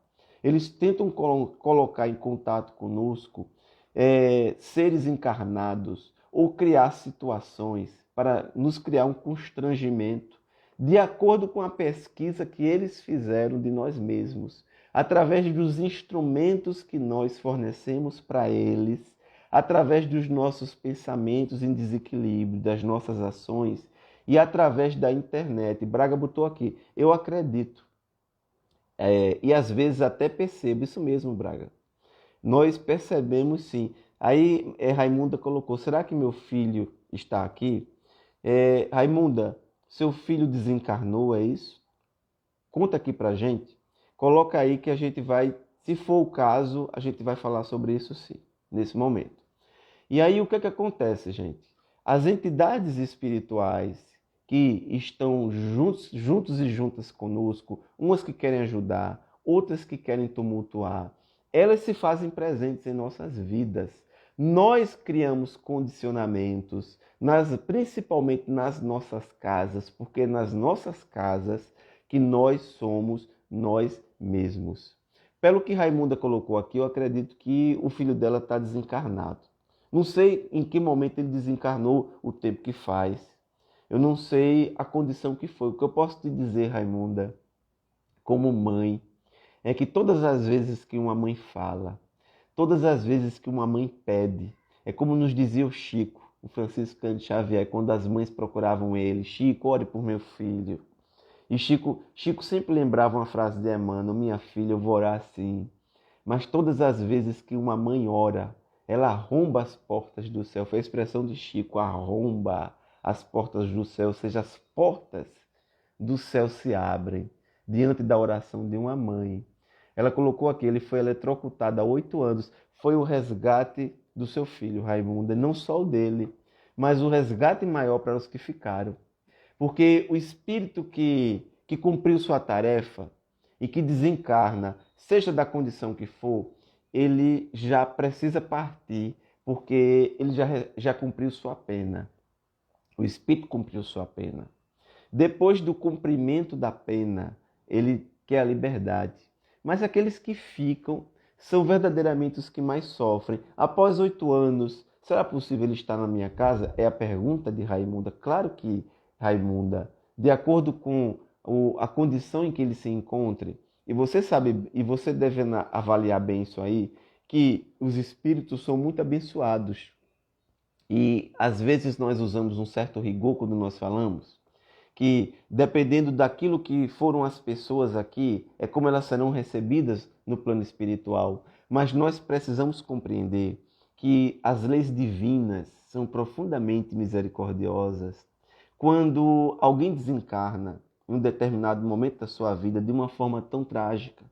Eles tentam colocar em contato conosco seres encarnados ou criar situações para nos criar um constrangimento de acordo com a pesquisa que eles fizeram de nós mesmos, através dos instrumentos que nós fornecemos para eles, através dos nossos pensamentos em desequilíbrio, das nossas ações e através da internet. Braga botou aqui, eu acredito. E às vezes até percebo, isso mesmo, Braga. Nós percebemos sim. Aí Raimunda colocou, será que meu filho está aqui? Raimunda, seu filho desencarnou, é isso? Conta aqui pra gente. Coloca aí que a gente vai, se for o caso, a gente vai falar sobre isso sim, nesse momento. E aí o que é que acontece, gente? As entidades espirituais que estão juntos e juntas conosco, umas que querem ajudar, outras que querem tumultuar, elas se fazem presentes em nossas vidas. Nós criamos condicionamentos, principalmente nas nossas casas, porque é nas nossas casas que nós somos nós mesmos. Pelo que Raimunda colocou aqui, eu acredito que o filho dela está desencarnado. Não sei em que momento ele desencarnou, o tempo que faz. Eu não sei a condição que foi. O que eu posso te dizer, Raimunda, como mãe, é que todas as vezes que uma mãe fala, todas as vezes que uma mãe pede, é como nos dizia o Chico, o Francisco Cândido Xavier, quando as mães procuravam ele, Chico, ore por meu filho. E Chico sempre lembrava uma frase de Emmanuel, minha filha, eu vou orar sim. Mas todas as vezes que uma mãe ora, ela arromba as portas do céu. Foi a expressão de Chico, arromba as portas do céu, ou seja, as portas do céu se abrem diante da oração de uma mãe. Ela colocou aqui, ele foi eletrocutado há 8 anos. Foi o resgate do seu filho, Raimunda, não só o dele, mas o resgate maior para os que ficaram. Porque o espírito que cumpriu sua tarefa e que desencarna, seja da condição que for, ele já precisa partir, porque ele já cumpriu sua pena. O espírito cumpriu sua pena. Depois do cumprimento da pena, ele quer a liberdade. Mas aqueles que ficam são verdadeiramente os que mais sofrem. Após 8 anos, será possível ele estar na minha casa? É a pergunta de Raimunda. Claro que, Raimunda, de acordo com a condição em que ele se encontre, e você sabe, e você deve avaliar bem isso aí, que os espíritos são muito abençoados. E às vezes nós usamos um certo rigor quando nós falamos, que dependendo daquilo que foram as pessoas aqui, é como elas serão recebidas no plano espiritual. Mas nós precisamos compreender que as leis divinas são profundamente misericordiosas. Quando alguém desencarna em um determinado momento da sua vida de uma forma tão trágica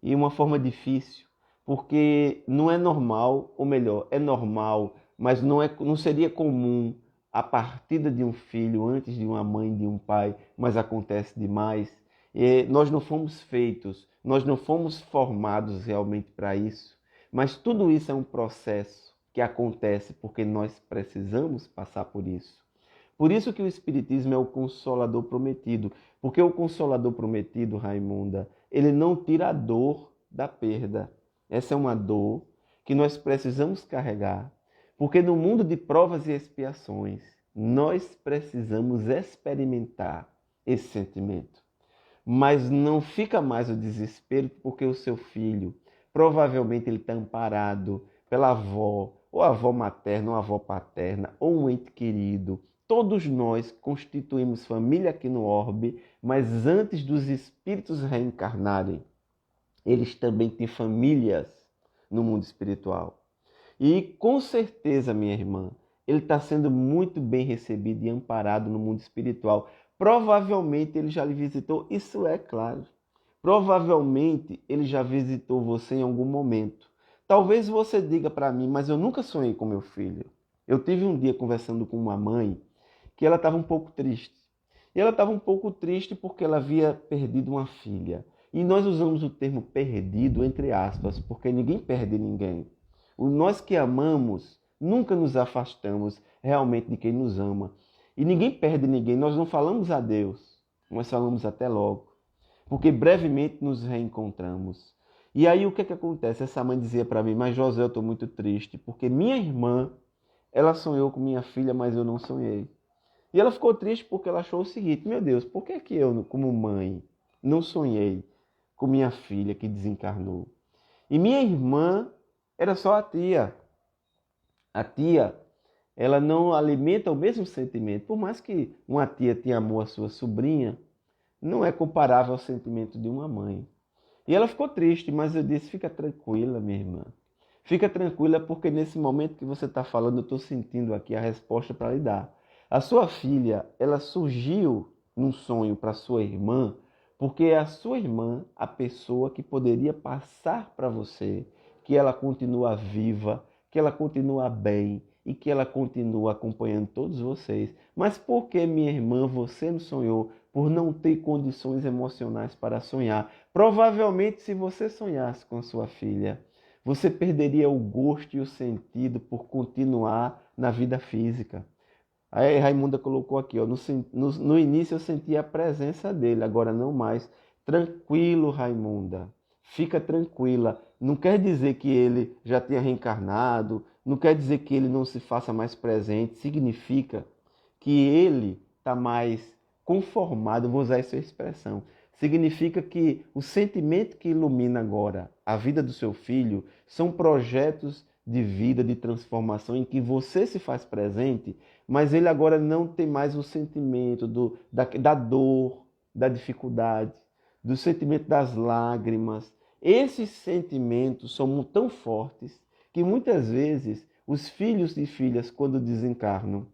e uma forma difícil, porque não é normal, ou melhor, é normal, mas não seria comum a partida de um filho antes de uma mãe, de um pai, mas acontece demais. E nós não fomos feitos, nós não fomos formados realmente para isso, mas tudo isso é um processo que acontece porque nós precisamos passar por isso. Por isso que o Espiritismo é o Consolador prometido, porque o Consolador prometido, Raimunda, ele não tira a dor da perda. Essa é uma dor que nós precisamos carregar, porque no mundo de provas e expiações, nós precisamos experimentar esse sentimento. Mas não fica mais o desespero porque o seu filho, provavelmente ele está amparado pela avó, ou avó materna, ou avó paterna, ou um ente querido. Todos nós constituímos família aqui no orbe, mas antes dos espíritos reencarnarem, eles também têm famílias no mundo espiritual. E com certeza, minha irmã, ele está sendo muito bem recebido e amparado no mundo espiritual. Provavelmente ele já lhe visitou, isso é claro. Provavelmente ele já visitou você em algum momento. Talvez você diga para mim, mas eu nunca sonhei com meu filho. Eu tive um dia conversando com uma mãe que ela estava um pouco triste. E ela estava um pouco triste porque ela havia perdido uma filha. E nós usamos o termo perdido entre aspas, porque ninguém perde ninguém. Nós que amamos, nunca nos afastamos realmente de quem nos ama. E ninguém perde ninguém, nós não falamos adeus, nós falamos até logo. Porque brevemente nos reencontramos. E aí o que acontece? Essa mãe dizia para mim, mas José, eu estou muito triste, porque minha irmã, ela sonhou com minha filha, mas eu não sonhei. E ela ficou triste porque ela achou o seguinte, meu Deus, por que eu, como mãe, não sonhei com minha filha que desencarnou? E minha irmã era só a tia. A tia, ela não alimenta o mesmo sentimento. Por mais que uma tia tenha amor à sua sobrinha, não é comparável ao sentimento de uma mãe. E ela ficou triste, mas eu disse, fica tranquila, minha irmã. Fica tranquila porque nesse momento que você está falando, eu estou sentindo aqui a resposta para lhe dar. A sua filha, ela surgiu num sonho para sua irmã, porque é a sua irmã a pessoa que poderia passar para você que ela continua viva, que ela continua bem e que ela continua acompanhando todos vocês. Mas por que, minha irmã, você não sonhou? Por não ter condições emocionais para sonhar. Provavelmente, se você sonhasse com sua filha, você perderia o gosto e o sentido por continuar na vida física. Aí Raimunda colocou aqui, ó, no início eu sentia a presença dele, agora não mais. Tranquilo, Raimunda, fica tranquila. Não quer dizer que ele já tenha reencarnado, não quer dizer que ele não se faça mais presente, significa que ele está mais conformado, vou usar essa expressão. Significa que o sentimento que ilumina agora a vida do seu filho são projetos de vida, de transformação, em que você se faz presente, mas ele agora não tem mais o sentimento da dor, da dificuldade, do sentimento das lágrimas. Esses sentimentos são tão fortes que muitas vezes os filhos e filhas, quando desencarnam,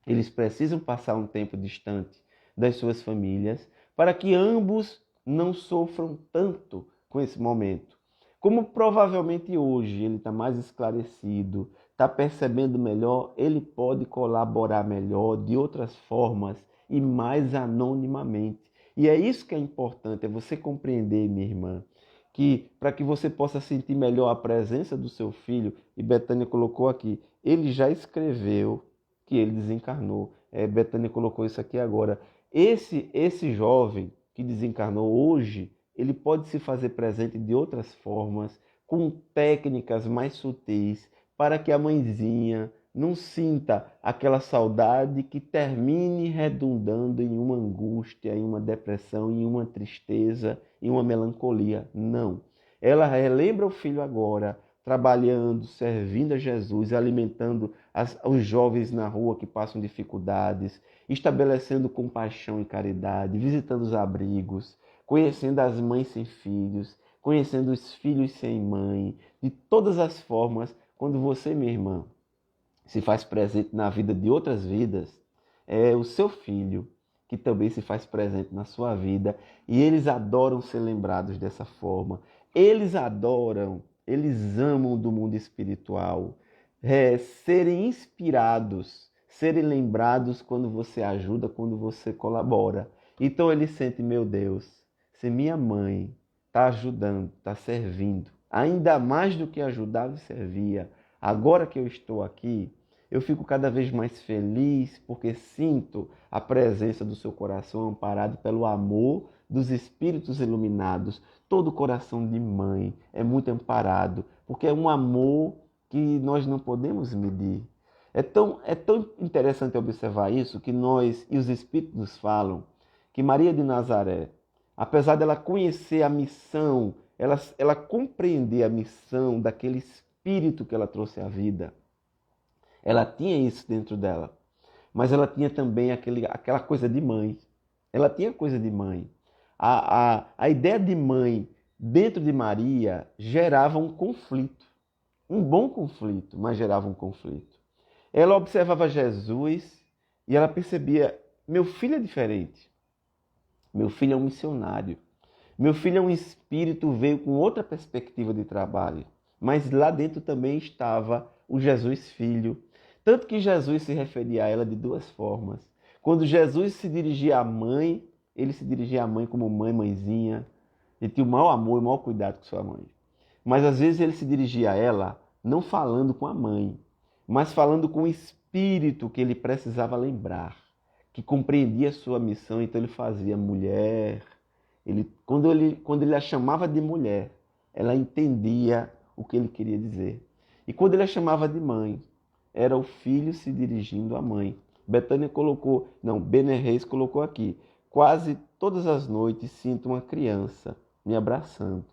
eles precisam passar um tempo distante das suas famílias para que ambos não sofram tanto com esse momento. Como provavelmente hoje ele está mais esclarecido, está percebendo melhor, ele pode colaborar melhor de outras formas e mais anonimamente. E é isso que é importante, é você compreender, minha irmã, que para que você possa sentir melhor a presença do seu filho, e Betânia colocou aqui, ele já escreveu que ele desencarnou. Betânia colocou isso aqui agora. Esse jovem que desencarnou hoje, ele pode se fazer presente de outras formas, com técnicas mais sutis, para que a mãezinha não sinta aquela saudade que termine redundando em uma angústia, em uma depressão, em uma tristeza, em uma melancolia. Não. Ela relembra o filho agora, trabalhando, servindo a Jesus, alimentando os jovens na rua que passam dificuldades, estabelecendo compaixão e caridade, visitando os abrigos, conhecendo as mães sem filhos, conhecendo os filhos sem mãe, de todas as formas. Quando você, minha irmã, se faz presente na vida de outras vidas, é o seu filho que também se faz presente na sua vida, e eles adoram ser lembrados dessa forma. Eles adoram, eles amam do mundo espiritual, serem inspirados, serem lembrados quando você ajuda, quando você colabora. Então eles sentem, meu Deus, se minha mãe está ajudando, está servindo, ainda mais do que ajudava e servia, agora que eu estou aqui, eu fico cada vez mais feliz porque sinto a presença do seu coração amparado pelo amor dos espíritos iluminados. Todo coração de mãe é muito amparado, porque é um amor que nós não podemos medir. É tão interessante observar isso que nós e os espíritos nos falam que Maria de Nazaré, apesar dela conhecer a missão, ela compreender a missão daquele espírito que ela trouxe à vida, ela tinha isso dentro dela, mas ela tinha também aquela coisa de mãe. Ela tinha coisa de mãe. A ideia de mãe dentro de Maria gerava um conflito. Um bom conflito, mas gerava um conflito. Ela observava Jesus e ela percebia, meu filho é diferente. Meu filho é um missionário. Meu filho é um espírito, veio com outra perspectiva de trabalho. Mas lá dentro também estava o Jesus Filho. Tanto que Jesus se referia a ela de duas formas. Quando Jesus se dirigia à mãe, ele se dirigia à mãe como mãe, mãezinha. Ele tinha o maior amor e o maior cuidado com sua mãe. Mas às vezes ele se dirigia a ela não falando com a mãe, mas falando com o espírito que ele precisava lembrar, que compreendia a sua missão. Então ele fazia mulher. Quando ele a chamava de mulher, ela entendia o que ele queria dizer. E quando ele a chamava de mãe, era o filho se dirigindo à mãe. Bener Reis colocou aqui, quase todas as noites sinto uma criança me abraçando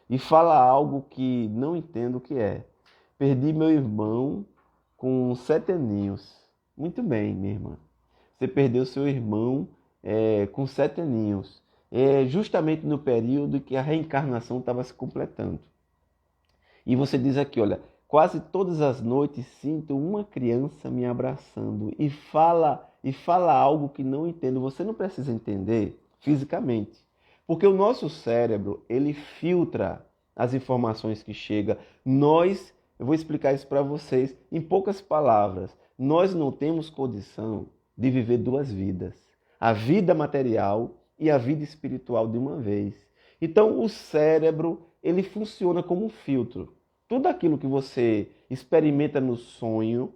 e fala algo que não entendo o que é. Perdi meu irmão com 7 aninhos. Muito bem, minha irmã. Você perdeu seu irmão com 7 aninhos. Justamente no período em que a reencarnação estava se completando. E você diz aqui, olha, quase todas as noites sinto uma criança me abraçando e fala algo que não entendo. Você não precisa entender fisicamente, porque o nosso cérebro, ele filtra as informações que chegam. Eu vou explicar isso para vocês em poucas palavras. Nós não temos condição de viver duas vidas, a vida material e a vida espiritual de uma vez. Então o cérebro, ele funciona como um filtro. Tudo aquilo que você experimenta no sonho,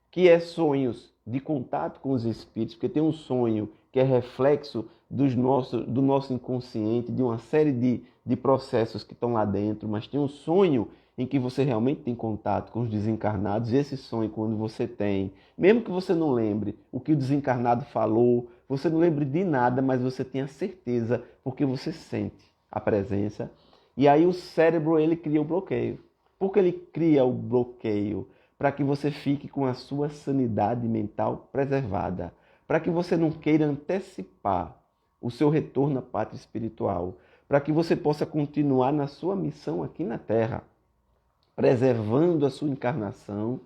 que é sonhos de contato com os espíritos, porque tem um sonho que é reflexo do nosso inconsciente, de uma série de processos que estão lá dentro, mas tem um sonho em que você realmente tem contato com os desencarnados, e esse sonho, quando você tem, mesmo que você não lembre o que o desencarnado falou, você não lembre de nada, mas você tem a certeza, porque você sente a presença, e aí o cérebro, ele cria o bloqueio. Por que ele cria o bloqueio? Para que você fique com a sua sanidade mental preservada, para que você não queira antecipar o seu retorno à pátria espiritual, para que você possa continuar na sua missão aqui na Terra, preservando a sua encarnação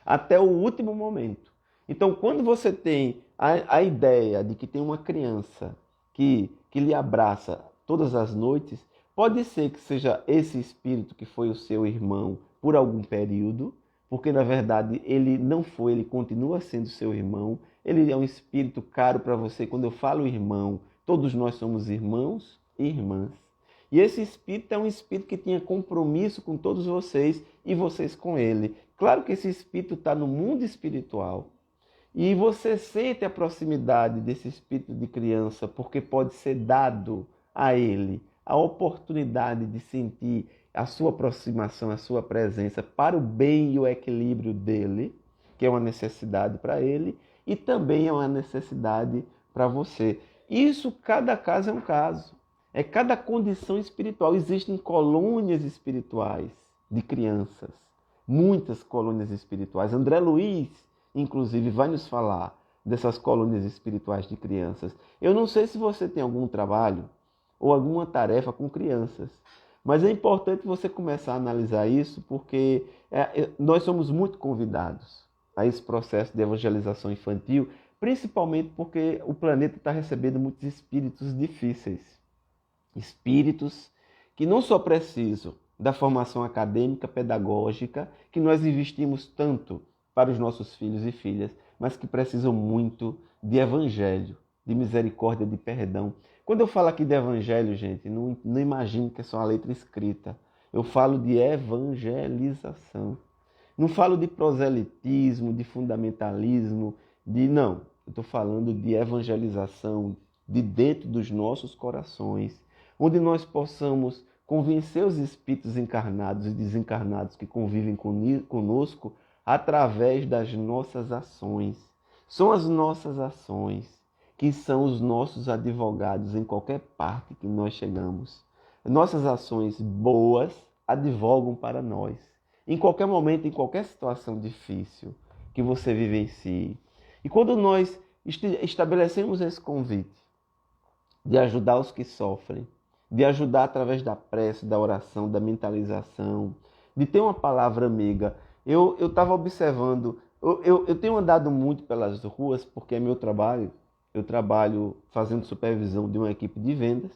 até o último momento. Então, quando você tem a ideia de que tem uma criança que lhe abraça todas as noites, pode ser que seja esse espírito que foi o seu irmão por algum período, porque na verdade ele não foi, ele continua sendo seu irmão, Ele é um espírito caro para você. Quando eu falo irmão, todos nós somos irmãos e irmãs. E esse espírito é um espírito que tinha compromisso com todos vocês e vocês com ele. Claro que esse espírito está no mundo espiritual. E você sente a proximidade desse espírito de criança, porque pode ser dado a ele a oportunidade de sentir a sua aproximação, a sua presença para o bem e o equilíbrio dele, que é uma necessidade para ele, e também é uma necessidade para você. Isso, cada caso é um caso. É cada condição espiritual. Existem colônias espirituais de crianças, muitas colônias espirituais. André Luiz, inclusive, vai nos falar dessas colônias espirituais de crianças. Eu não sei se você tem algum trabalho ou alguma tarefa com crianças, mas é importante você começar a analisar isso, porque nós somos muito convidados a esse processo de evangelização infantil, principalmente porque o planeta está recebendo muitos espíritos difíceis. Espíritos que não só precisam da formação acadêmica, pedagógica, que nós investimos tanto para os nossos filhos e filhas, mas que precisam muito de evangelho, de misericórdia, de perdão. Quando eu falo aqui de evangelho, gente, não imagine que é só uma letra escrita. Eu falo de evangelização. Não falo de proselitismo, de fundamentalismo, não. Eu estou falando de evangelização de dentro dos nossos corações, onde nós possamos convencer os espíritos encarnados e desencarnados que convivem conosco através das nossas ações. São as nossas ações que são os nossos advogados em qualquer parte que nós chegamos. Nossas ações boas advogam para nós. Em qualquer momento, em qualquer situação difícil que você vivencie. E quando nós estabelecemos esse convite de ajudar os que sofrem, de ajudar através da prece, da oração, da mentalização, de ter uma palavra amiga. Eu estava observando, eu tenho andado muito pelas ruas, porque é meu trabalho. Eu trabalho fazendo supervisão de uma equipe de vendas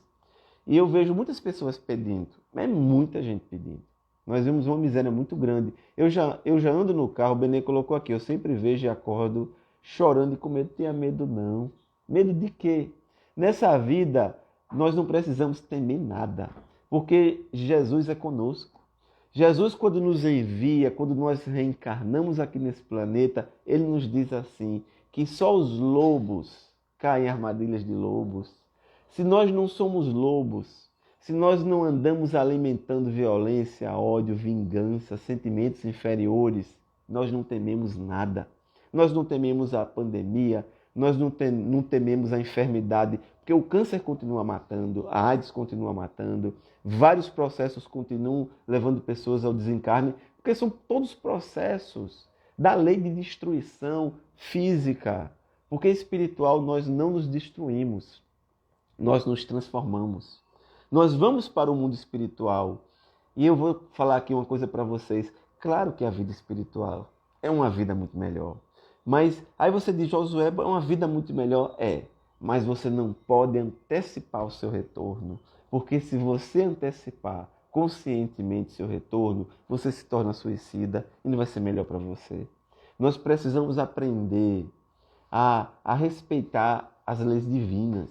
e eu vejo muitas pessoas pedindo, é muita gente pedindo. Nós vemos uma miséria muito grande. Eu já ando no carro, o Benê colocou aqui, eu sempre vejo e acordo chorando e com medo. Tenha medo não. Medo de quê? Nessa vida, nós não precisamos temer nada, porque Jesus é conosco. Jesus, quando nos envia, quando nós reencarnamos aqui nesse planeta, ele nos diz assim, que só os lobos caem em armadilhas de lobos. Se nós não somos lobos, se nós não andamos alimentando violência, ódio, vingança, sentimentos inferiores, nós não tememos nada. Nós não tememos a pandemia, nós não tememos a enfermidade, porque o câncer continua matando, a AIDS continua matando, vários processos continuam levando pessoas ao desencarne, porque são todos processos da lei de destruição física. Porque espiritual nós não nos destruímos, nós nos transformamos. Nós vamos para o mundo espiritual. E eu vou falar aqui uma coisa para vocês. Claro que a vida espiritual é uma vida muito melhor. Mas aí você diz, Josué, é uma vida muito melhor? É. Mas você não pode antecipar o seu retorno. Porque se você antecipar conscientemente seu retorno, você se torna suicida e não vai ser melhor para você. Nós precisamos aprender a respeitar as leis divinas.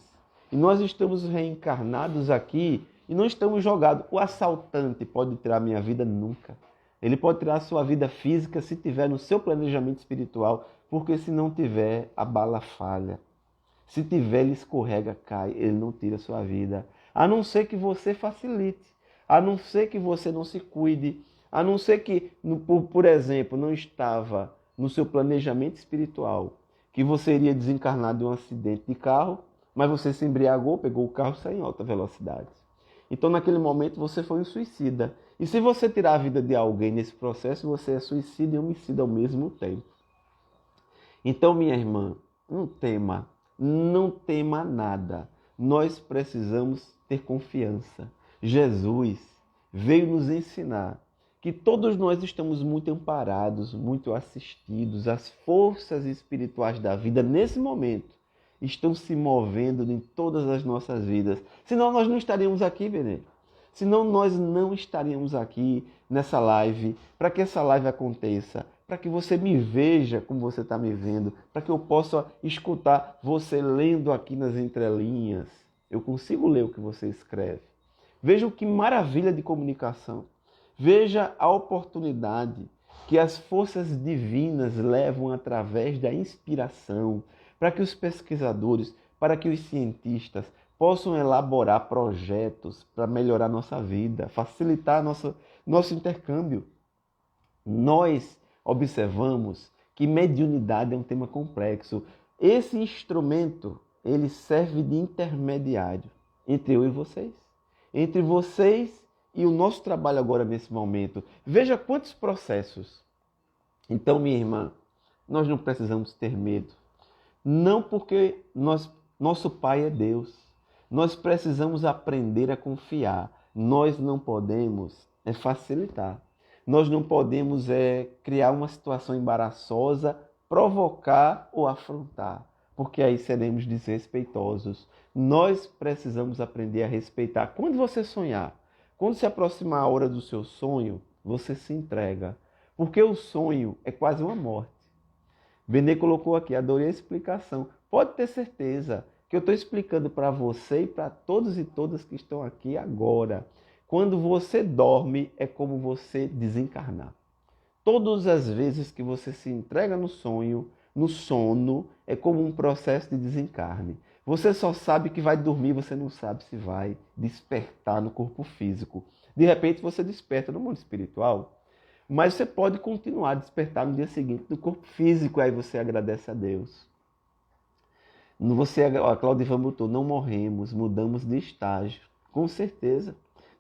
E nós estamos reencarnados aqui e não estamos jogados. O assaltante pode tirar a minha vida? Nunca. Ele pode tirar a sua vida física se tiver no seu planejamento espiritual, porque se não tiver, a bala falha. Se tiver, ele escorrega, cai, ele não tira a sua vida. A não ser que você facilite, a não ser que você não se cuide, a não ser que, por exemplo, não estava no seu planejamento espiritual, que você iria desencarnar de um acidente de carro, mas você se embriagou, pegou o carro e saiu em alta velocidade. Então, naquele momento, você foi um suicida. E se você tirar a vida de alguém nesse processo, você é suicida e homicida ao mesmo tempo. Então, minha irmã, não tema nada. Nós precisamos ter confiança. Jesus veio nos ensinar que todos nós estamos muito amparados, muito assistidos. As forças espirituais da vida, nesse momento, estão se movendo em todas as nossas vidas. Senão nós não estaríamos aqui, Benê. Senão nós não estaríamos aqui nessa live. Para que essa live aconteça? para que você me veja como você está me vendo, para que eu possa escutar você lendo aqui nas entrelinhas. Eu consigo ler o que você escreve. Veja que maravilha de comunicação. Veja a oportunidade que as forças divinas levam através da inspiração para que os pesquisadores, para que os cientistas possam elaborar projetos para melhorar nossa vida, facilitar nosso intercâmbio. Nós observamos que mediunidade é um tema complexo. Esse instrumento, ele serve de intermediário entre eu e vocês. Entre vocês e o nosso trabalho agora nesse momento. Veja quantos processos. Então, minha irmã, nós não precisamos ter medo. Não porque nosso Pai é Deus. Nós precisamos aprender a confiar. Nós não podemos facilitar. Nós não podemos criar uma situação embaraçosa, provocar ou afrontar, porque aí seremos desrespeitosos. Nós precisamos aprender a respeitar. Quando você sonhar, quando se aproximar a hora do seu sonho, você se entrega, porque o sonho é quase uma morte. Benê colocou aqui, adorei a explicação. Pode ter certeza que eu estou explicando para você e para todos e todas que estão aqui agora. Quando você dorme, é como você desencarnar. Todas as vezes que você se entrega no sonho, no sono, é como um processo de desencarne. Você só sabe que vai dormir, você não sabe se vai despertar no corpo físico. De repente você desperta no mundo espiritual, mas você pode continuar a despertar no dia seguinte no corpo físico, aí você agradece a Deus. A Claudivan botou, não morremos, mudamos de estágio. Com certeza.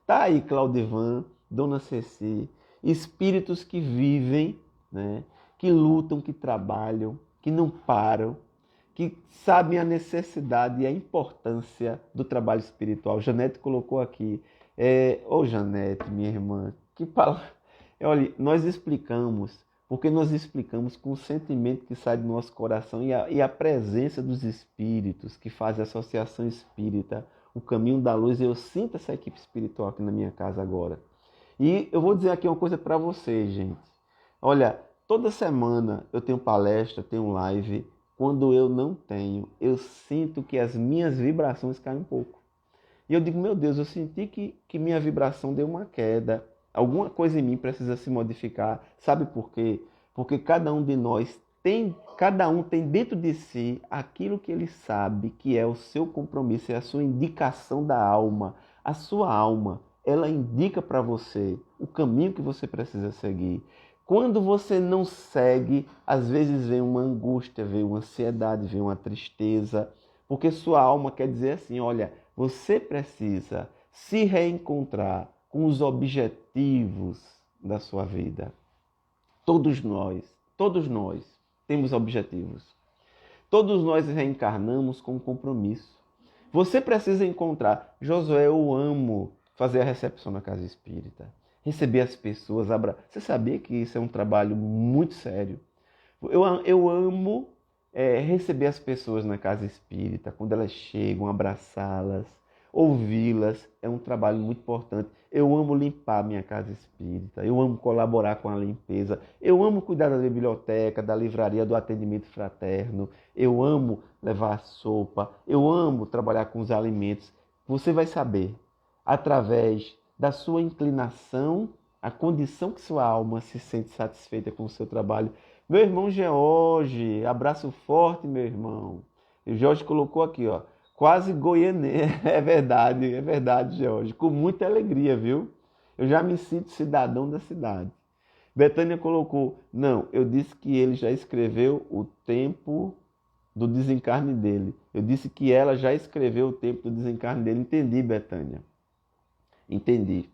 Tá aí, Claudivan, Dona Ceci, espíritos que vivem, né, que lutam, que trabalham, que não param, que sabem a necessidade e a importância do trabalho espiritual. Janete colocou aqui. Janete, minha irmã, que palavra. Olha, nós explicamos, porque nós explicamos com o sentimento que sai do nosso coração e a presença dos espíritos que fazem a associação espírita, o caminho da luz. Eu sinto essa equipe espiritual aqui na minha casa agora. E eu vou dizer aqui uma coisa para vocês, gente. Olha, toda semana eu tenho palestra, tenho live. Quando eu não tenho, eu sinto que as minhas vibrações caem um pouco. E eu digo, meu Deus, eu senti que minha vibração deu uma queda. Alguma coisa em mim precisa se modificar. Sabe por quê? Porque cada um de nós cada um tem dentro de si aquilo que ele sabe que é o seu compromisso, é a sua indicação da alma. A sua alma, ela indica para você o caminho que você precisa seguir. Quando você não segue, às vezes vem uma angústia, vem uma ansiedade, vem uma tristeza, porque sua alma quer dizer assim, olha, você precisa se reencontrar com os objetivos da sua vida. Todos nós temos objetivos. Todos nós reencarnamos com um compromisso. Você precisa encontrar. Josué, eu amo fazer a recepção na casa espírita. Receber as pessoas. Você sabia que isso é um trabalho muito sério? Eu amo receber as pessoas na casa espírita, quando elas chegam, abraçá-las, ouvi-las. É um trabalho muito importante. Eu amo limpar a minha casa espírita, eu amo colaborar com a limpeza, eu amo cuidar da biblioteca, da livraria, do atendimento fraterno, eu amo levar sopa, eu amo trabalhar com os alimentos. Você vai saber, através da sua inclinação, a condição que sua alma se sente satisfeita com o seu trabalho. Meu irmão George, abraço forte, meu irmão. E o George colocou aqui, ó, quase goianês. É verdade, George. Com muita alegria, viu? Eu já me sinto cidadão da cidade. Betânia colocou, não, eu disse que ele já escreveu o tempo do desencarne dele. Eu disse que ela já escreveu o tempo do desencarne dele. Entendi, Betânia. Entendi.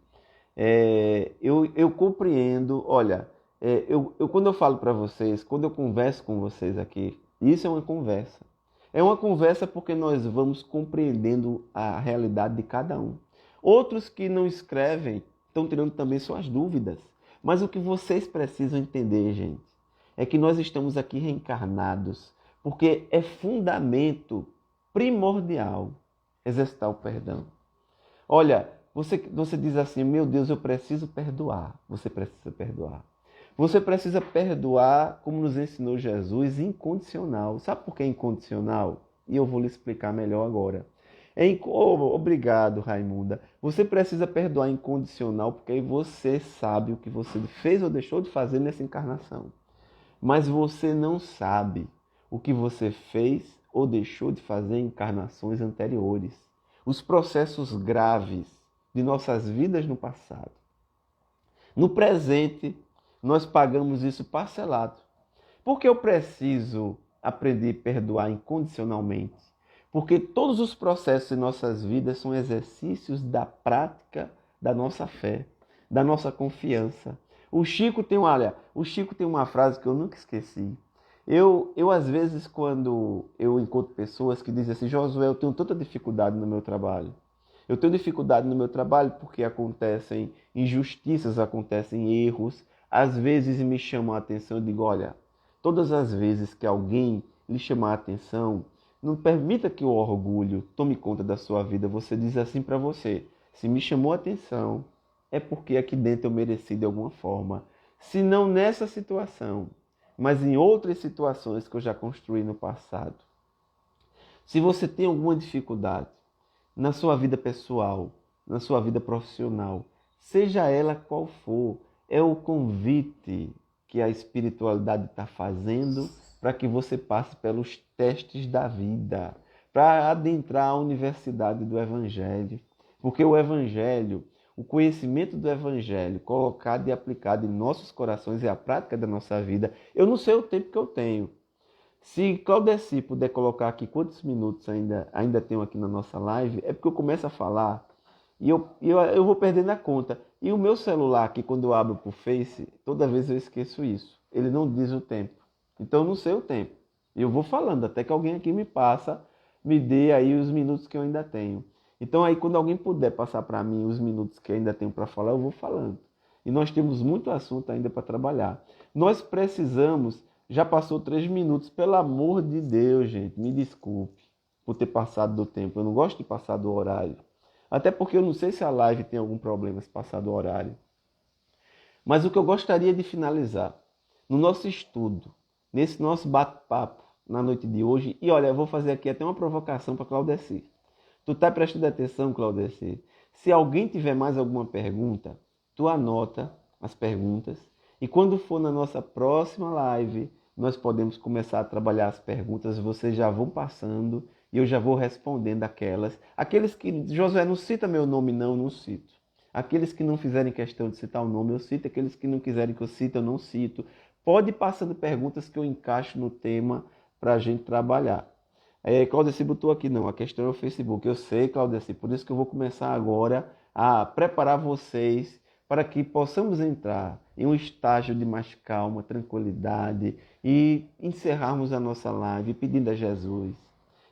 Eu compreendo, olha, quando eu falo para vocês, quando eu converso com vocês aqui, isso é uma conversa. É uma conversa porque nós vamos compreendendo a realidade de cada um. Outros que não escrevem estão tirando também suas dúvidas. Mas o que vocês precisam entender, gente, é que nós estamos aqui reencarnados porque é fundamento primordial exercitar o perdão. Olha, você diz assim, meu Deus, eu preciso perdoar. Você precisa perdoar. Você precisa perdoar, como nos ensinou Jesus, incondicional. Sabe por que incondicional? E eu vou lhe explicar melhor agora. Obrigado, Raimunda. Você precisa perdoar incondicional porque aí você sabe o que você fez ou deixou de fazer nessa encarnação. Mas você não sabe o que você fez ou deixou de fazer em encarnações anteriores. Os processos graves de nossas vidas no passado. No presente, nós pagamos isso parcelado. Porque eu preciso aprender a perdoar incondicionalmente? Porque todos os processos em nossas vidas são exercícios da prática da nossa fé, da nossa confiança. O Chico tem uma frase que eu nunca esqueci. Eu às vezes, quando eu encontro pessoas que dizem assim, Josué, eu tenho tanta dificuldade no meu trabalho. Eu tenho dificuldade no meu trabalho porque acontecem injustiças, acontecem erros. Às vezes me chamam a atenção e digo, olha, todas as vezes que alguém lhe chamar a atenção, não permita que o orgulho tome conta da sua vida. Você diz assim para você, se me chamou a atenção, é porque aqui dentro eu mereci de alguma forma. Se não nessa situação, mas em outras situações que eu já construí no passado. Se você tem alguma dificuldade na sua vida pessoal, na sua vida profissional, seja ela qual for, é o convite que a espiritualidade está fazendo para que você passe pelos testes da vida, para adentrar a universidade do Evangelho. Porque o Evangelho, o conhecimento do Evangelho colocado e aplicado em nossos corações é a prática da nossa vida. Eu não sei o tempo que eu tenho. Se Claudeci puder colocar aqui quantos minutos ainda tenho aqui na nossa live, é porque eu começo a falar e eu vou perdendo a conta. E o meu celular aqui, quando eu abro para o Face, toda vez eu esqueço isso. Ele não diz o tempo. Então eu não sei o tempo. E eu vou falando até que alguém aqui me dê aí os minutos que eu ainda tenho. Então aí quando alguém puder passar para mim os minutos que eu ainda tenho para falar, eu vou falando. E nós temos muito assunto ainda para trabalhar. Nós precisamos. Já passou 3 minutos, pelo amor de Deus, gente, me desculpe por ter passado do tempo. Eu não gosto de passar do horário. Até porque eu não sei se a live tem algum problema se passar do horário. Mas o que eu gostaria de finalizar, no nosso estudo, nesse nosso bate-papo na noite de hoje, e olha, eu vou fazer aqui até uma provocação para Claudeci. Tu tá prestando atenção, Claudeci? Se alguém tiver mais alguma pergunta, tu anota as perguntas e quando for na nossa próxima live, nós podemos começar a trabalhar as perguntas, vocês já vão passando e eu já vou respondendo aquelas. Aqueles que, Josué, não cita meu nome, não cito. Aqueles que não fizerem questão de citar o nome, eu cito. Aqueles que não quiserem que eu cite, eu não cito. Pode ir passando perguntas que eu encaixo no tema para a gente trabalhar. Claudeci botou aqui, não, a questão é o Facebook. Eu sei, Claudeci, por isso que eu vou começar agora a preparar vocês para que possamos entrar em um estágio de mais calma, tranquilidade e encerrarmos a nossa live pedindo a Jesus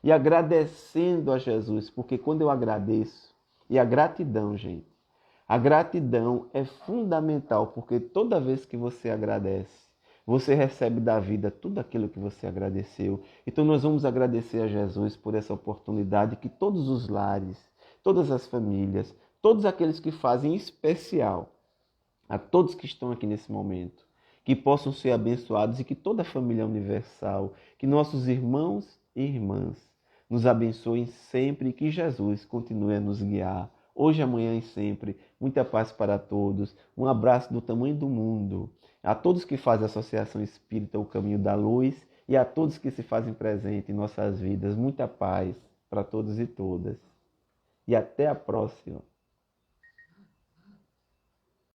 e agradecendo a Jesus, porque quando eu agradeço, e a gratidão, gente, a gratidão é fundamental, porque toda vez que você agradece, você recebe da vida tudo aquilo que você agradeceu. Então nós vamos agradecer a Jesus por essa oportunidade que todos os lares, todas as famílias, todos aqueles que fazem, em especial a todos que estão aqui nesse momento, que possam ser abençoados e que toda a família universal, que nossos irmãos e irmãs nos abençoem sempre e que Jesus continue a nos guiar, hoje, amanhã e sempre. Muita paz para todos, um abraço do tamanho do mundo, a todos que fazem a Associação Espírita O Caminho da Luz e a todos que se fazem presente em nossas vidas. Muita paz para todos e todas. E até a próxima.